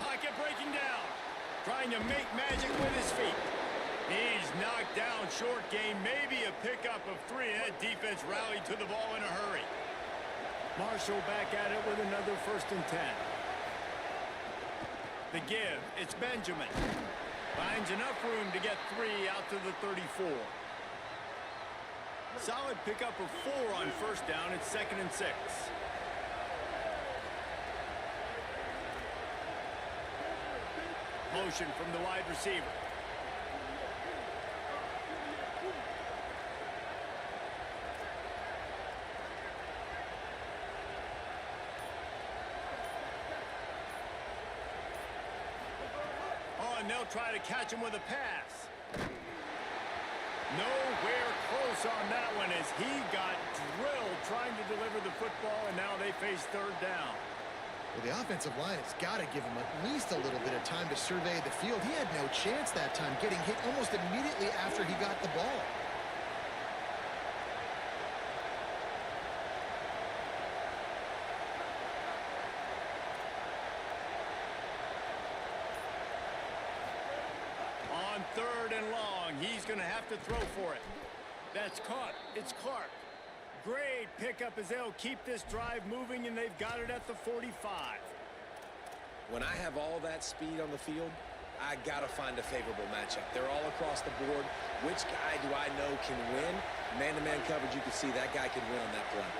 Pocket breaking down. Trying to make magic with his feet. He's knocked down, short gain, maybe a pickup of 3. That defense rallied to the ball in a hurry. Marshall back at it with another 1st and 10. The give, it's Benjamin. Finds enough room to get 3 out to the 34. Solid pickup of 4 on 1st down. It's 2nd and 6. Motion from the wide receiver. Oh, and they'll try to catch him with a pass. Nowhere close on that one as he got drilled trying to deliver the football, and now they face 3rd down. Well, the offensive line has got to give him at least a little bit of time to survey the field. He had no chance that time, getting hit almost immediately after he got the ball. On 3rd and long, he's going to have to throw for it. That's caught. It's Clark. Great pickup as they'll keep this drive moving, and they've got it at the 45. When I have all that speed on the field, I got to find a favorable matchup. They're all across the board. Which guy do I know can win? Man-to-man coverage, you can see that guy can win on that play.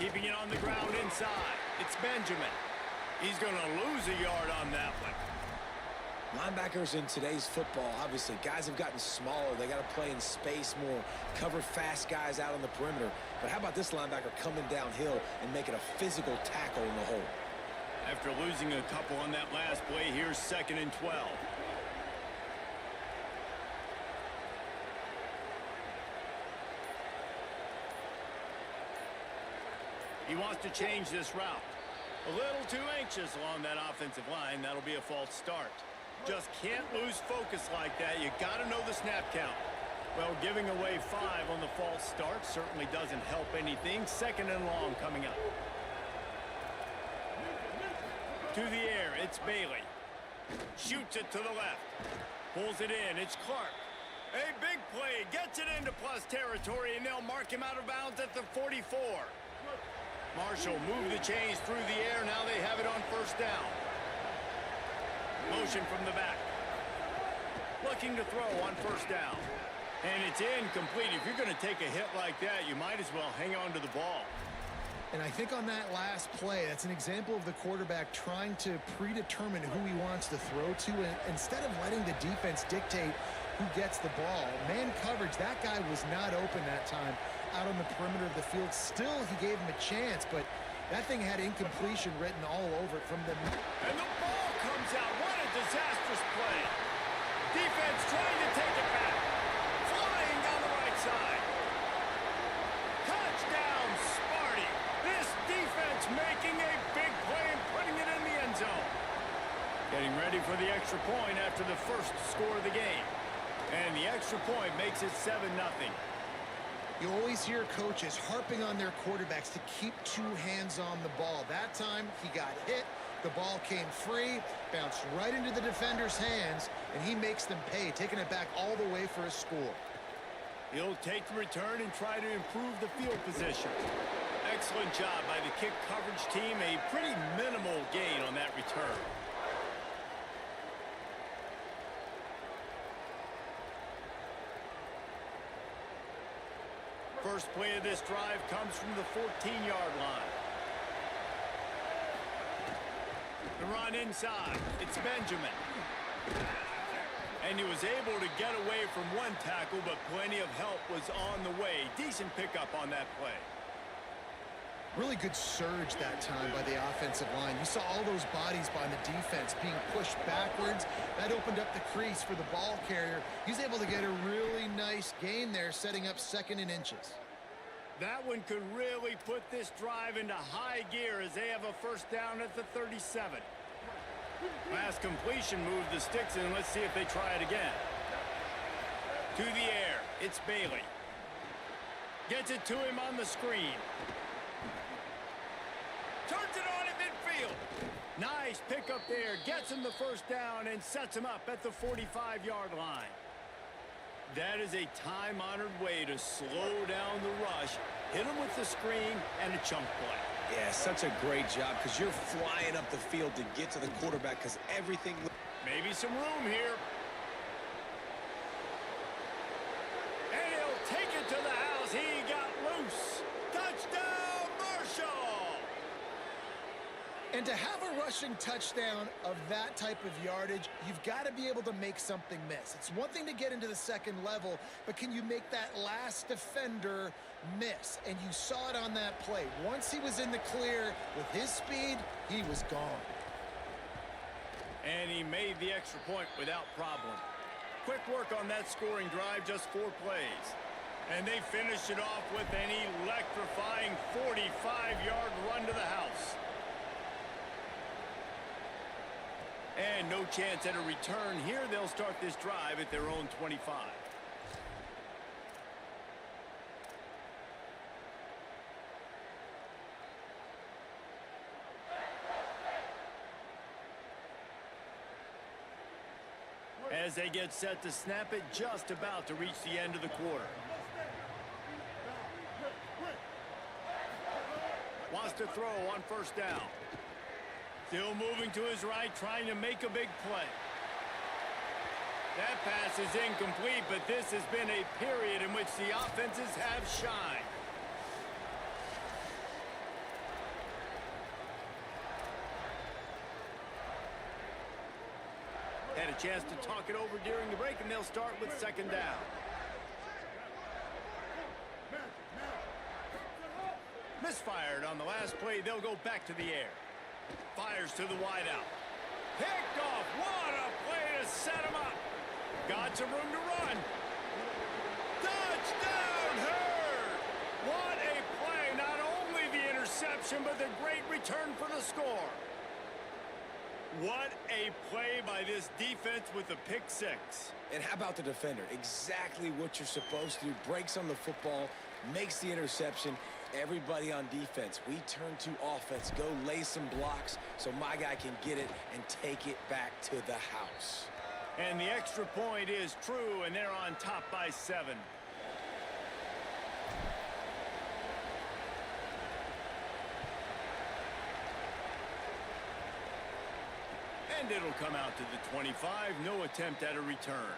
Keeping it on the ground inside. It's Benjamin. He's going to lose a yard on that one. Linebackers in today's football, obviously, guys have gotten smaller. They got to play in space more, cover fast guys out on the perimeter. But how about this linebacker coming downhill and making a physical tackle in the hole? After losing a couple on that last play, here's 2nd and 12. He wants to change this route. A little too anxious along that offensive line. That'll be a false start. Just can't lose focus like that. You got to know the snap count. Well, giving away 5 on the false start certainly doesn't help anything. 2nd and long coming up. To the air, it's Bailey. Shoots it to the left. Pulls it in, it's Clark. A big play, gets it into plus territory, and they'll mark him out of bounds at the 44. Marshall moved the chains through the air. Now they have it on 1st down. Motion from the back. Looking to throw on 1st down. And it's incomplete. If you're going to take a hit like that, you might as well hang on to the ball. And I think on that last play, that's an example of the quarterback trying to predetermine who he wants to throw to, and instead of letting the defense dictate who gets the ball. Man coverage, that guy was not open that time out on the perimeter of the field. Still, he gave him a chance, but that thing had incompletion written all over it from the... And the ball comes out. What a disastrous play. Defense trying to take it back. Flying down the right side. Touchdown, Sparty. This defense making a big play and putting it in the end zone. Getting ready for the extra point after the first score of the game. And the extra point makes it 7-0. You always hear coaches harping on their quarterbacks to keep 2 hands on the ball. That time, he got hit. The ball came free, bounced right into the defender's hands, and he makes them pay, taking it back all the way for a score. He'll take the return and try to improve the field position. Excellent job by the kick coverage team. A pretty minimal gain on that return. First play of this drive comes from the 14-yard line. The run inside. It's Benjamin. And he was able to get away from one tackle, but plenty of help was on the way. Decent pickup on that play. Really good surge that time by the offensive line. You saw all those bodies by the defense being pushed backwards. That opened up the crease for the ball carrier. He's able to get a really nice gain there, setting up 2nd and inches. That one could really put this drive into high gear as they have a first down at the 37. Last completion moved the sticks in. Let's see if they try it again. To the air. It's Bailey. Gets it to him on the screen. Turns it on in midfield. Nice pickup there. Gets him the first down and sets him up at the 45-yard line. That is a time-honored way to slow down the rush, hit him with the screen, and a chunk play. Yeah, such a great job because you're flying up the field to get to the quarterback because everything... Maybe some room here. And he'll take it to the house. He got loose. Touchdown, Marshall! And to have a rushing touchdown of that type of yardage, you've got to be able to make something miss. It's one thing to get into the second level, but can you make that last defender miss? And you saw it on that play. Once he was in the clear with his speed, he was gone. And he made the extra point without problem. Quick work on that scoring drive, just 4 plays. And they finished it off with an electrifying 45-yard run to the house. And no chance at a return here. They'll start this drive at their own 25. As they get set to snap it, just about to reach the end of the quarter. Wants to throw on first down. Still moving to his right, trying to make a big play. That pass is incomplete, but this has been a period in which the offenses have shined. Had a chance to talk it over during the break, and they'll start with second down. Misfired on the last play. They'll go back to the air. Fires to the wideout. Picked off. What a play to set him up. Got some room to run. Touchdown, Hurd! What a play. Not only the interception, but the great return for the score. What a play by this defense with the pick six. And how about the defender? Exactly what you're supposed to do. Breaks on the football, makes the interception. Everybody on defense, we turn to offense. Go lay some blocks so my guy can get it and take it back to the house. And the extra point is true, and they're on top by 7. And it'll come out to the 25. No attempt at a return.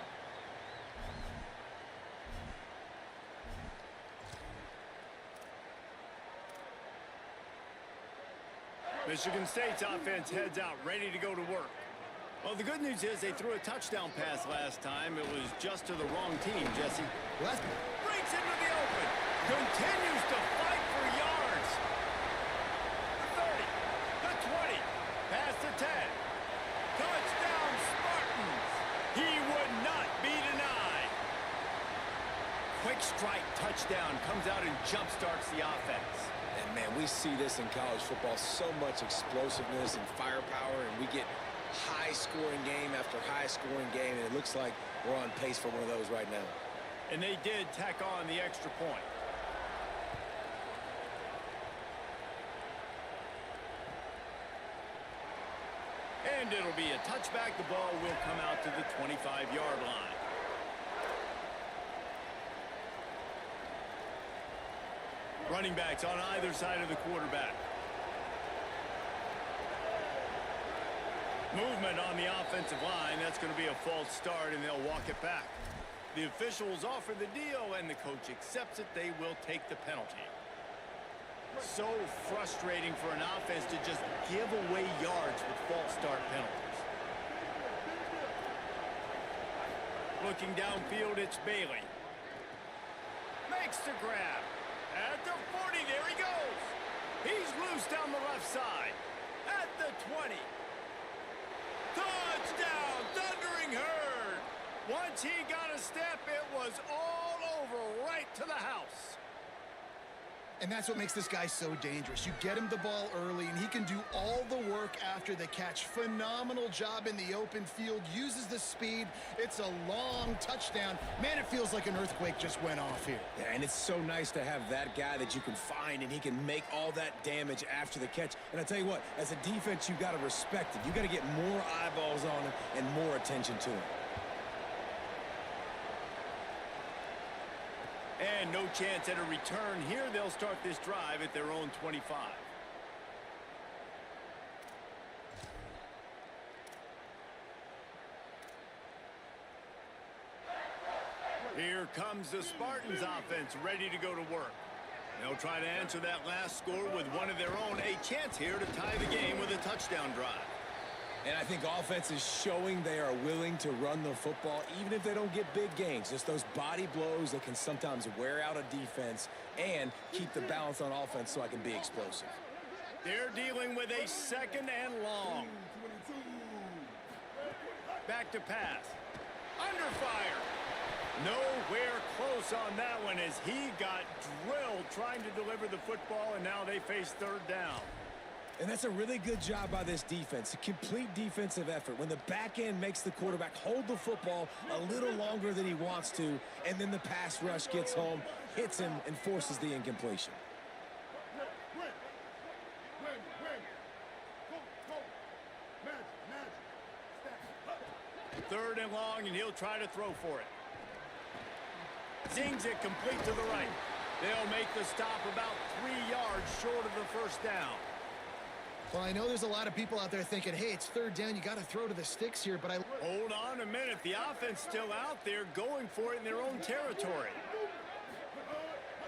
Michigan State's offense heads out, ready to go to work. Well, the good news is they threw a touchdown pass last time. It was just to the wrong team, Jesse. Breaks into the open. Continues to fight for yards. The 30. The 20. Past the 10. Touchdown, Spartans. He would not be denied. Quick strike touchdown. Comes out and jump-starts the offense. And, man, we see this in college football, so much explosiveness and firepower, and we get high-scoring game after high-scoring game, and it looks like we're on pace for one of those right now. And they did tack on the extra point. And it'll be a touchback. The ball will come out to the 25-yard line. Running backs on either side of the quarterback. Movement on the offensive line. That's going to be a false start, and they'll walk it back. The officials offer the deal, and the coach accepts it. They will take the penalty. So frustrating for an offense to just give away yards with false start penalties. Looking downfield, it's Bailey. Makes the grab. At the 40, there he goes. He's loose down the left side. At the 20. Touchdown, Thundering Herd. Once he got a step, it was all over right to the house. And that's what makes this guy so dangerous. You get him the ball early, and he can do all the work after the catch. Phenomenal job in the open field, uses the speed. It's a long touchdown. Man, it feels like an earthquake just went off here. Yeah, and it's so nice to have that guy that you can find, and he can make all that damage after the catch. And I tell you what, as a defense, you got to respect it. You got to get more eyeballs on him and more attention to him. And no chance at a return here. They'll start this drive at their own 25. Here comes the Spartans offense ready to go to work. They'll try to answer that last score with one of their own. A chance here to tie the game with a touchdown drive. And I think offense is showing they are willing to run the football, even if they don't get big gains. Just those body blows that can sometimes wear out a defense and keep the balance on offense so I can be explosive. They're dealing with a second and long. Back to pass. Under fire. Nowhere close on that one as he got drilled trying to deliver the football, and now they face third down. And that's a really good job by this defense, a complete defensive effort. When the back end makes the quarterback hold the football a little longer than he wants to, and then the pass rush gets home, hits him, and forces the incompletion. Third and long, and he'll try to throw for it. Zings it complete to the right. They'll make the stop about 3 yards short of the first down. Well, I know there's a lot of people out there thinking, hey, it's third down, you got to throw to the sticks here, but Hold on a minute. The offense still out there going for it in their own territory.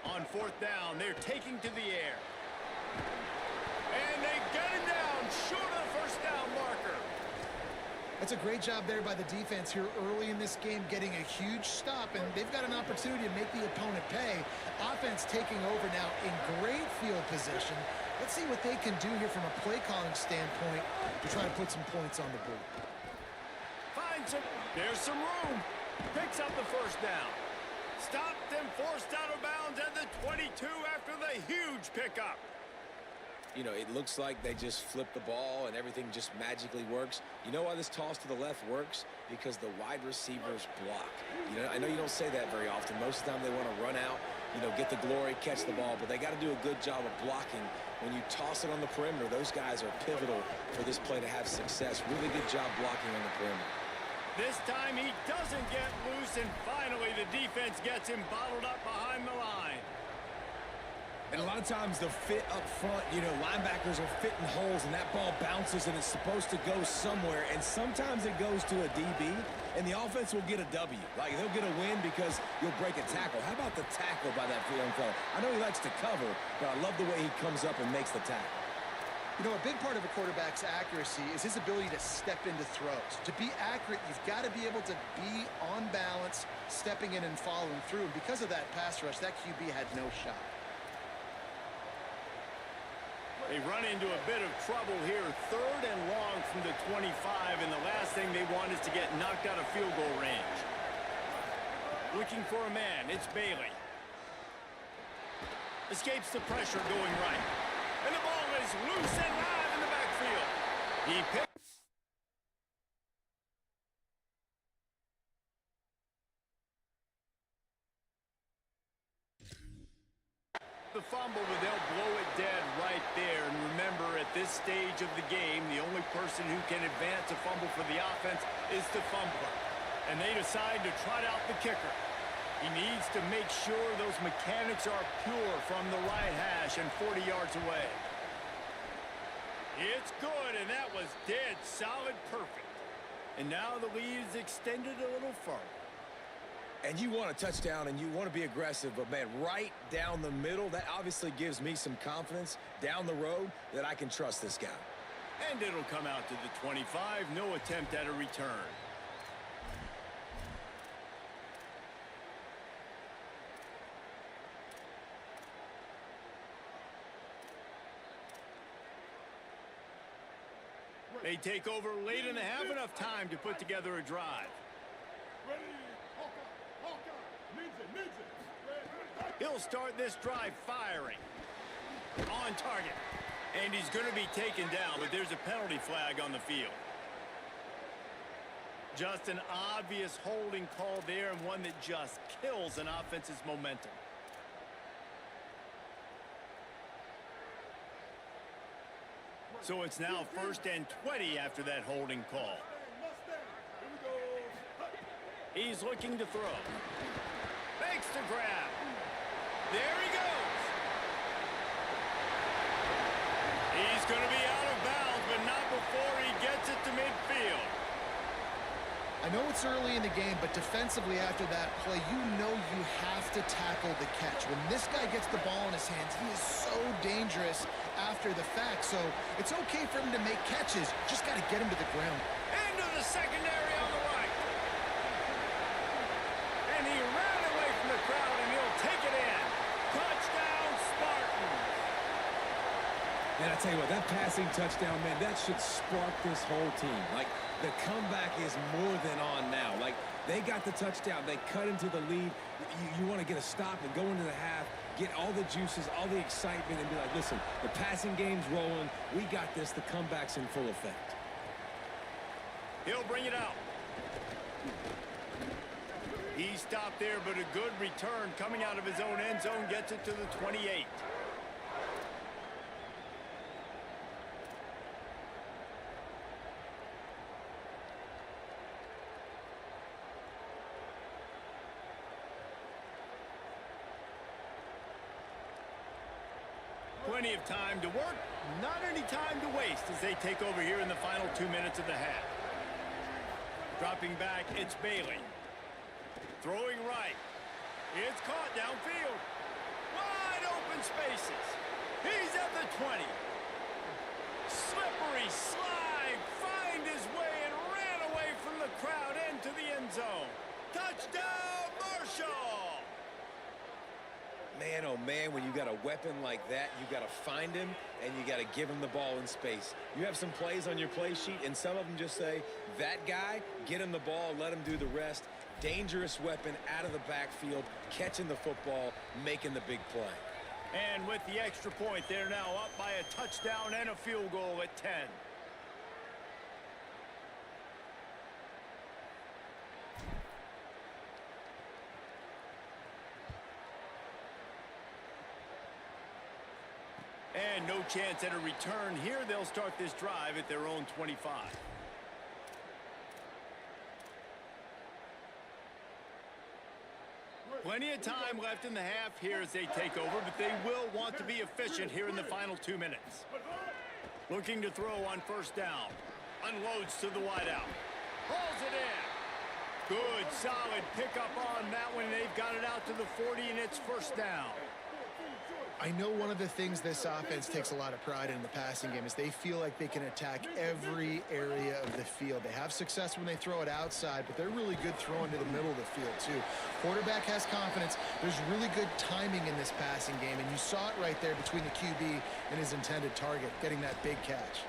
On fourth down, they're taking to the air. And they get it down short of the first down marker. That's a great job there by the defense here early in this game, getting a huge stop, and they've got an opportunity to make the opponent pay. Offense taking over now in great field position. Let's see what they can do here from a play-calling standpoint to try to put some points on the board. There's some room. Picks up the first down. Stopped and forced out of bounds at the 22 after the huge pickup. You know, it looks like they just flip the ball and everything just magically works. You know why this toss to the left works? Because the wide receivers block. You know, I know you don't say that very often. Most of the time they want to run out, you know, get the glory, catch the ball, but they got to do a good job of blocking. When you toss it on the perimeter, those guys are pivotal for this play to have success. Really good job blocking on the perimeter. This time he doesn't get loose, and finally the defense gets him bottled up behind the line. And a lot of times the fit up front, you know, linebackers are fitting holes and that ball bounces and it's supposed to go somewhere. And sometimes it goes to a DB and the offense will get a W. Like they'll get a win because you'll break a tackle. How about the tackle by that young fella? I know he likes to cover, but I love the way he comes up and makes the tackle. You know, a big part of a quarterback's accuracy is his ability to step into throws. To be accurate, you've got to be able to be on balance, stepping in and following through. And because of that pass rush, that QB had no shot. They run into a bit of trouble here. Third and long from the 25, and the last thing they want is to get knocked out of field goal range. Looking for a man, it's Bailey. Escapes the pressure going right. And the ball is loose and live in the backfield. He picks. The fumble, but they'll blow it dead right there. And remember, at this stage of the game, the only person who can advance a fumble for the offense is the fumbler. And they decide to trot out the kicker. He needs to make sure those mechanics are pure from the right hash and 40 yards away. It's good, and that was dead solid perfect. And now the lead is extended a little further. And you want a touchdown and you want to be aggressive, but man, right down the middle, that obviously gives me some confidence down the road that I can trust this guy. And it'll come out to the 25, no attempt at a return. They take over late in the half, enough time to put together a drive. He'll start this drive firing. On target. And he's going to be taken down, but there's a penalty flag on the field. Just an obvious holding call there, and one that just kills an offense's momentum. So it's now 1st and 20 after that holding call. He's looking to throw. Makes the grab. There he goes. He's going to be out of bounds, but not before he gets it to midfield. I know it's early in the game, but defensively after that play, you know you have to tackle the catch. When this guy gets the ball in his hands, he is so dangerous after the fact. So it's okay for him to make catches. Just got to get him to the ground. Into the secondary on the right. And he ran away from the crowd, and he'll take it in. Touchdown, Spartans. And I tell you what, that passing touchdown, man, that should spark this whole team. Like, the comeback is more than on now. Like, they got the touchdown. They cut into the lead. You want to get a stop and go into the half, get all the juices, all the excitement, and be like, listen, the passing game's rolling. We got this. The comeback's in full effect. He'll bring it out. He stopped there, but a good return coming out of his own end zone gets it to the 28. Plenty of time to work, not any time to waste as they take over here in the final 2 minutes of the half. Dropping back, it's Bailey. Throwing right. It's caught downfield. Wide open spaces. He's at the 20. Slippery slide. Find his way and ran away from the crowd into the end zone. Touchdown, Marshall! Man, oh man, when you got a weapon like that, you got to find him and you got to give him the ball in space. You have some plays on your play sheet, and some of them just say, that guy, get him the ball, let him do the rest. Dangerous weapon out of the backfield, catching the football, making the big play. And with the extra point, they're now up by a touchdown and a field goal at 10. And no chance at a return here. They'll start this drive at their own 25. Plenty of time left in the half here as they take over, but they will want to be efficient here in the final 2 minutes. Looking to throw on 1st down. Unloads to the wideout. Hauls it in. Good, solid pickup on that one. They've got it out to the 40, and it's 1st down. I know one of the things this offense takes a lot of pride in the passing game is they feel like they can attack every area of the field. They have success when they throw it outside, but they're really good throwing to the middle of the field too. Quarterback has confidence. There's really good timing in this passing game, and you saw it right there between the QB and his intended target, getting that big catch.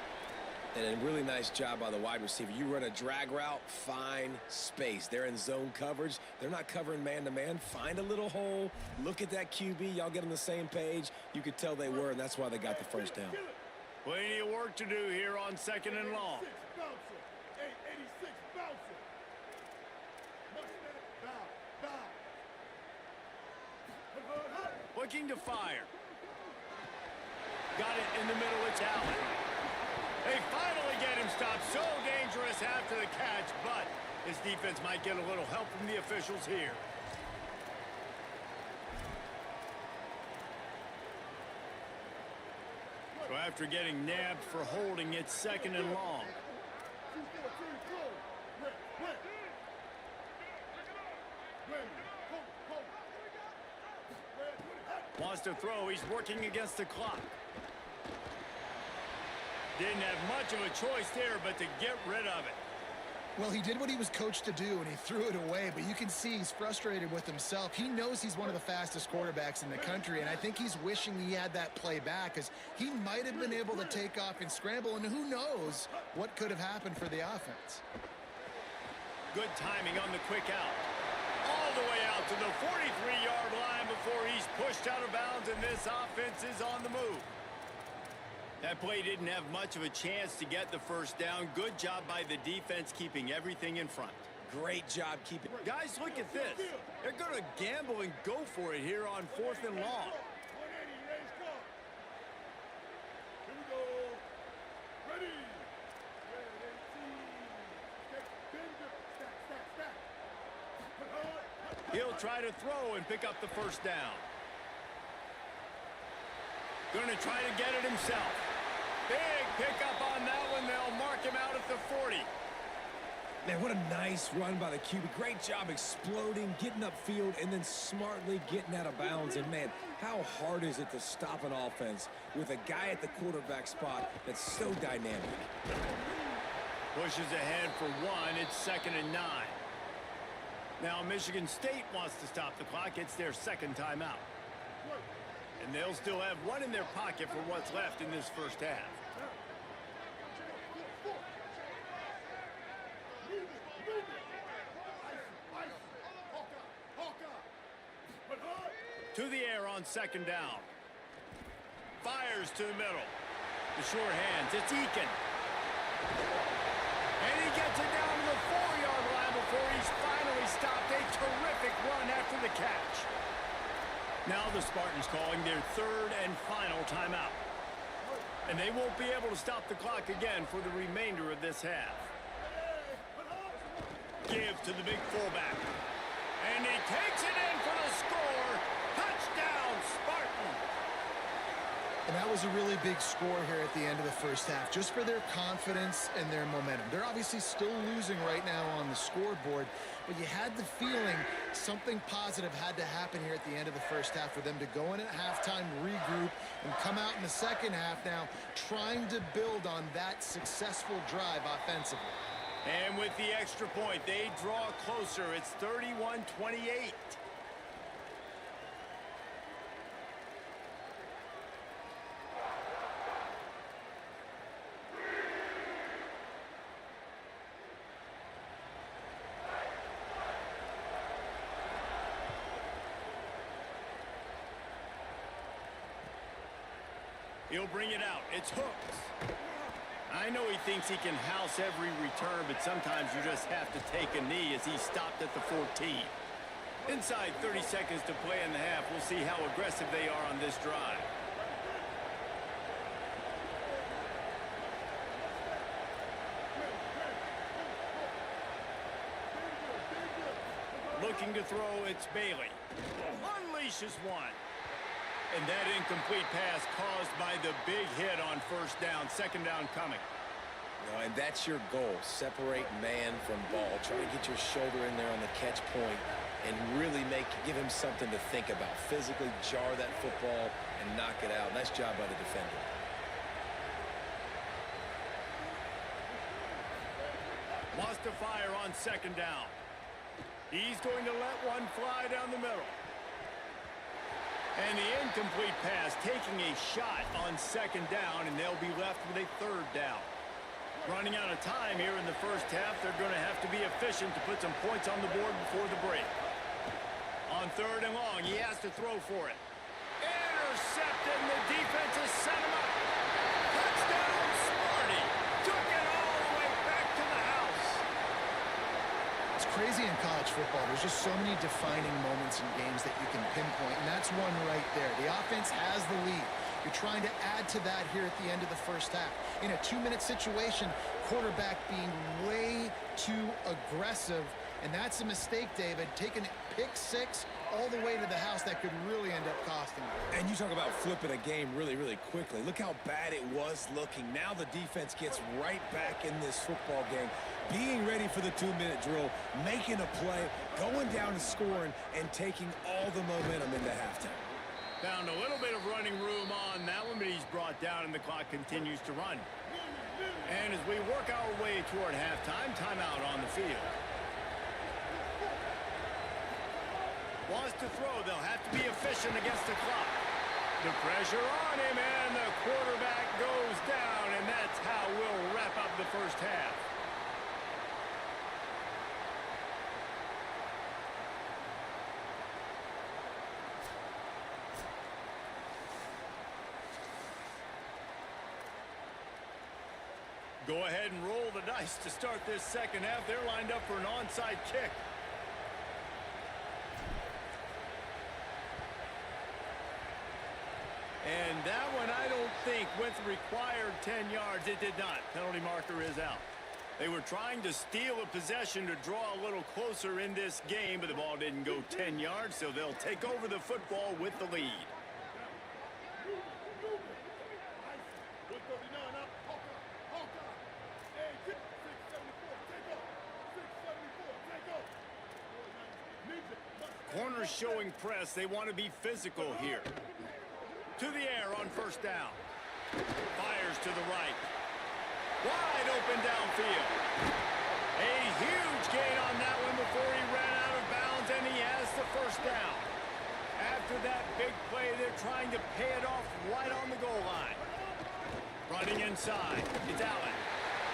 And a really nice job by the wide receiver. You run a drag route, find space. They're in zone coverage. They're not covering man-to-man. Find a little hole. Look at that QB. Y'all get on the same page. You could tell they were, and that's why they the 1st down. Plenty of work to do here on 2nd and long. Looking to fire. Got it in the middle. It's Allen. They finally get him stopped. So dangerous after the catch, but his defense might get a little help from the officials here. So after getting nabbed for holding, it's 2nd and long. Wants to throw. He's working against the clock. Didn't have much of a choice there, but to get rid of it. Well, he did what he was coached to do, and he threw it away, but you can see he's frustrated with himself. He knows he's one of the fastest quarterbacks in the country, and I think he's wishing he had that play back, because he might have been able to take off and scramble, and who knows what could have happened for the offense. Good timing on the quick out. All the way out to the 43-yard line before he's pushed out of bounds, and this offense is on the move. That play didn't have much of a chance to get the first down. Good job by the defense keeping everything in front. Great job keeping. Guys, look at this. They're going to gamble and go for it here on 4th and long. He'll try to throw and pick up the first down. Going to try to get it himself. Big pickup on that one. They'll mark him out at the 40. Man, what a nice run by the QB. Great job exploding, getting upfield, and then smartly getting out of bounds. And, man, how hard is it to stop an offense with a guy at the quarterback spot that's so dynamic? Pushes ahead for one. It's 2nd and 9. Now, Michigan State wants to stop the clock. It's their second timeout. And they'll still have one in their pocket for what's left in this first half. To the air on 2nd down. Fires to the middle. The short hands. It's Eakin. And he gets it down to the 4-yard line before he's finally stopped. A terrific run after the catch. Now the Spartans calling their 3rd and final timeout. And they won't be able to stop the clock again for the remainder of this half. Give to the big fullback. And he takes it in for the score. Touchdown, Spartan! And that was a really big score here at the end of the first half, just for their confidence and their momentum. They're obviously still losing right now on the scoreboard, but you had the feeling something positive had to happen here at the end of the first half for them to go in at halftime, regroup, and come out in the second half now trying to build on that successful drive offensively. And with the extra point, they draw closer. It's 31-28. He'll bring it out. It's Hooks. I know he thinks he can house every return, but sometimes you just have to take a knee as he stopped at the 14. Inside 30 seconds to play in the half. We'll see how aggressive they are on this drive. Looking to throw, it's Bailey. Unleashes one. And that incomplete pass caused by the big hit on 1st down. 2nd down coming. And that's your goal. Separate man from ball. Try to get your shoulder in there on the catch point and really give him something to think about. Physically jar that football and knock it out. Nice job by the defender. Wants to fire on 2nd down. He's going to let one fly down the middle. And the incomplete pass taking a shot on 2nd down, and they'll be left with a 3rd down. Running out of time here in the first half, they're going to have to be efficient to put some points on the board before the break. On 3rd and long, he has to throw for it. Intercepted, and the defense has set him up. Touchdown, Sparty. Took it all the way back to the house. It's crazy in college football. There's just so many defining moments in games that you can pinpoint, and that's one right there. The offense has the lead. You're trying to add to that here at the end of the first half. In a 2-minute situation, quarterback being way too aggressive, and that's a mistake, David. Taking pick 6 all the way to the house, that could really end up costing you. And you talk about flipping a game really, really quickly. Look how bad it was looking. Now the defense gets right back in this football game, being ready for the 2-minute drill, making a play, going down and scoring, and taking all the momentum into halftime. Found a little bit of running room on that one, but he's brought down and the clock continues to run. And as we work our way toward halftime, timeout on the field. Wants to throw, they'll have to be efficient against the clock. The pressure on him, and the quarterback goes down, and that's how we'll wrap up the first half. Go ahead and roll the dice to start this second half. They're lined up for an onside kick. And that one, I don't think, went the required 10 yards. It did not. Penalty marker is out. They were trying to steal a possession to draw a little closer in this game, but the ball didn't go 10 yards, so they'll take over the football with the lead. Corners showing press. They want to be physical here. To the air on first down. Fires to the right. Wide open downfield. A huge gain on that one before he ran out of bounds, and he has the first down. After that big play, they're trying to pay it off right on the goal line. Running inside. It's Allen.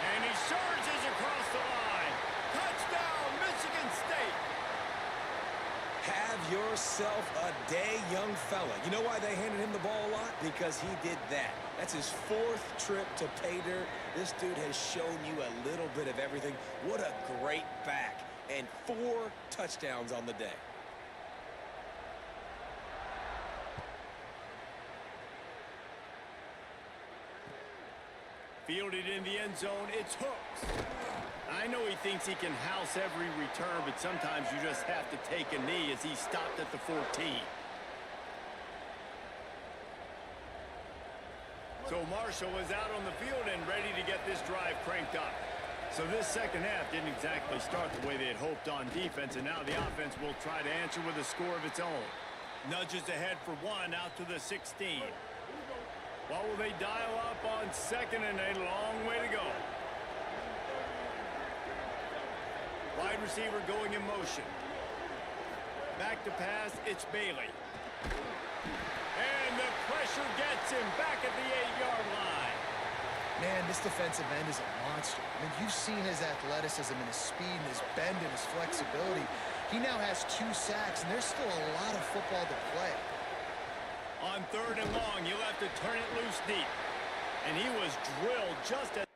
And he surges across the line. Touchdown, Michigan State. Have yourself a day, young fella. You know why they handed him the ball a lot? Because he did that. That's his 4th trip to pay dirt. This dude has shown you a little bit of everything. What a great back. And 4 touchdowns on the day. Fielded in the end zone, it's Hooks. I know he thinks he can house every return, but sometimes you just have to take a knee as he stopped at the 14. So Marshall is out on the field and ready to get this drive cranked up. So this second half didn't exactly start the way they had hoped on defense, and now the offense will try to answer with a score of its own. Nudges ahead for 1 out to the 16. What will they dial up on second and a long way to go? Wide receiver going in motion. Back to pass, it's Bailey. And the pressure gets him back at the 8-yard line. Man, this defensive end is a monster. I mean, you've seen his athleticism and his speed and his bend and his flexibility. He now has 2 sacks, and there's still a lot of football to play. On 3rd and long, you'll have to turn it loose deep. And he was drilled just at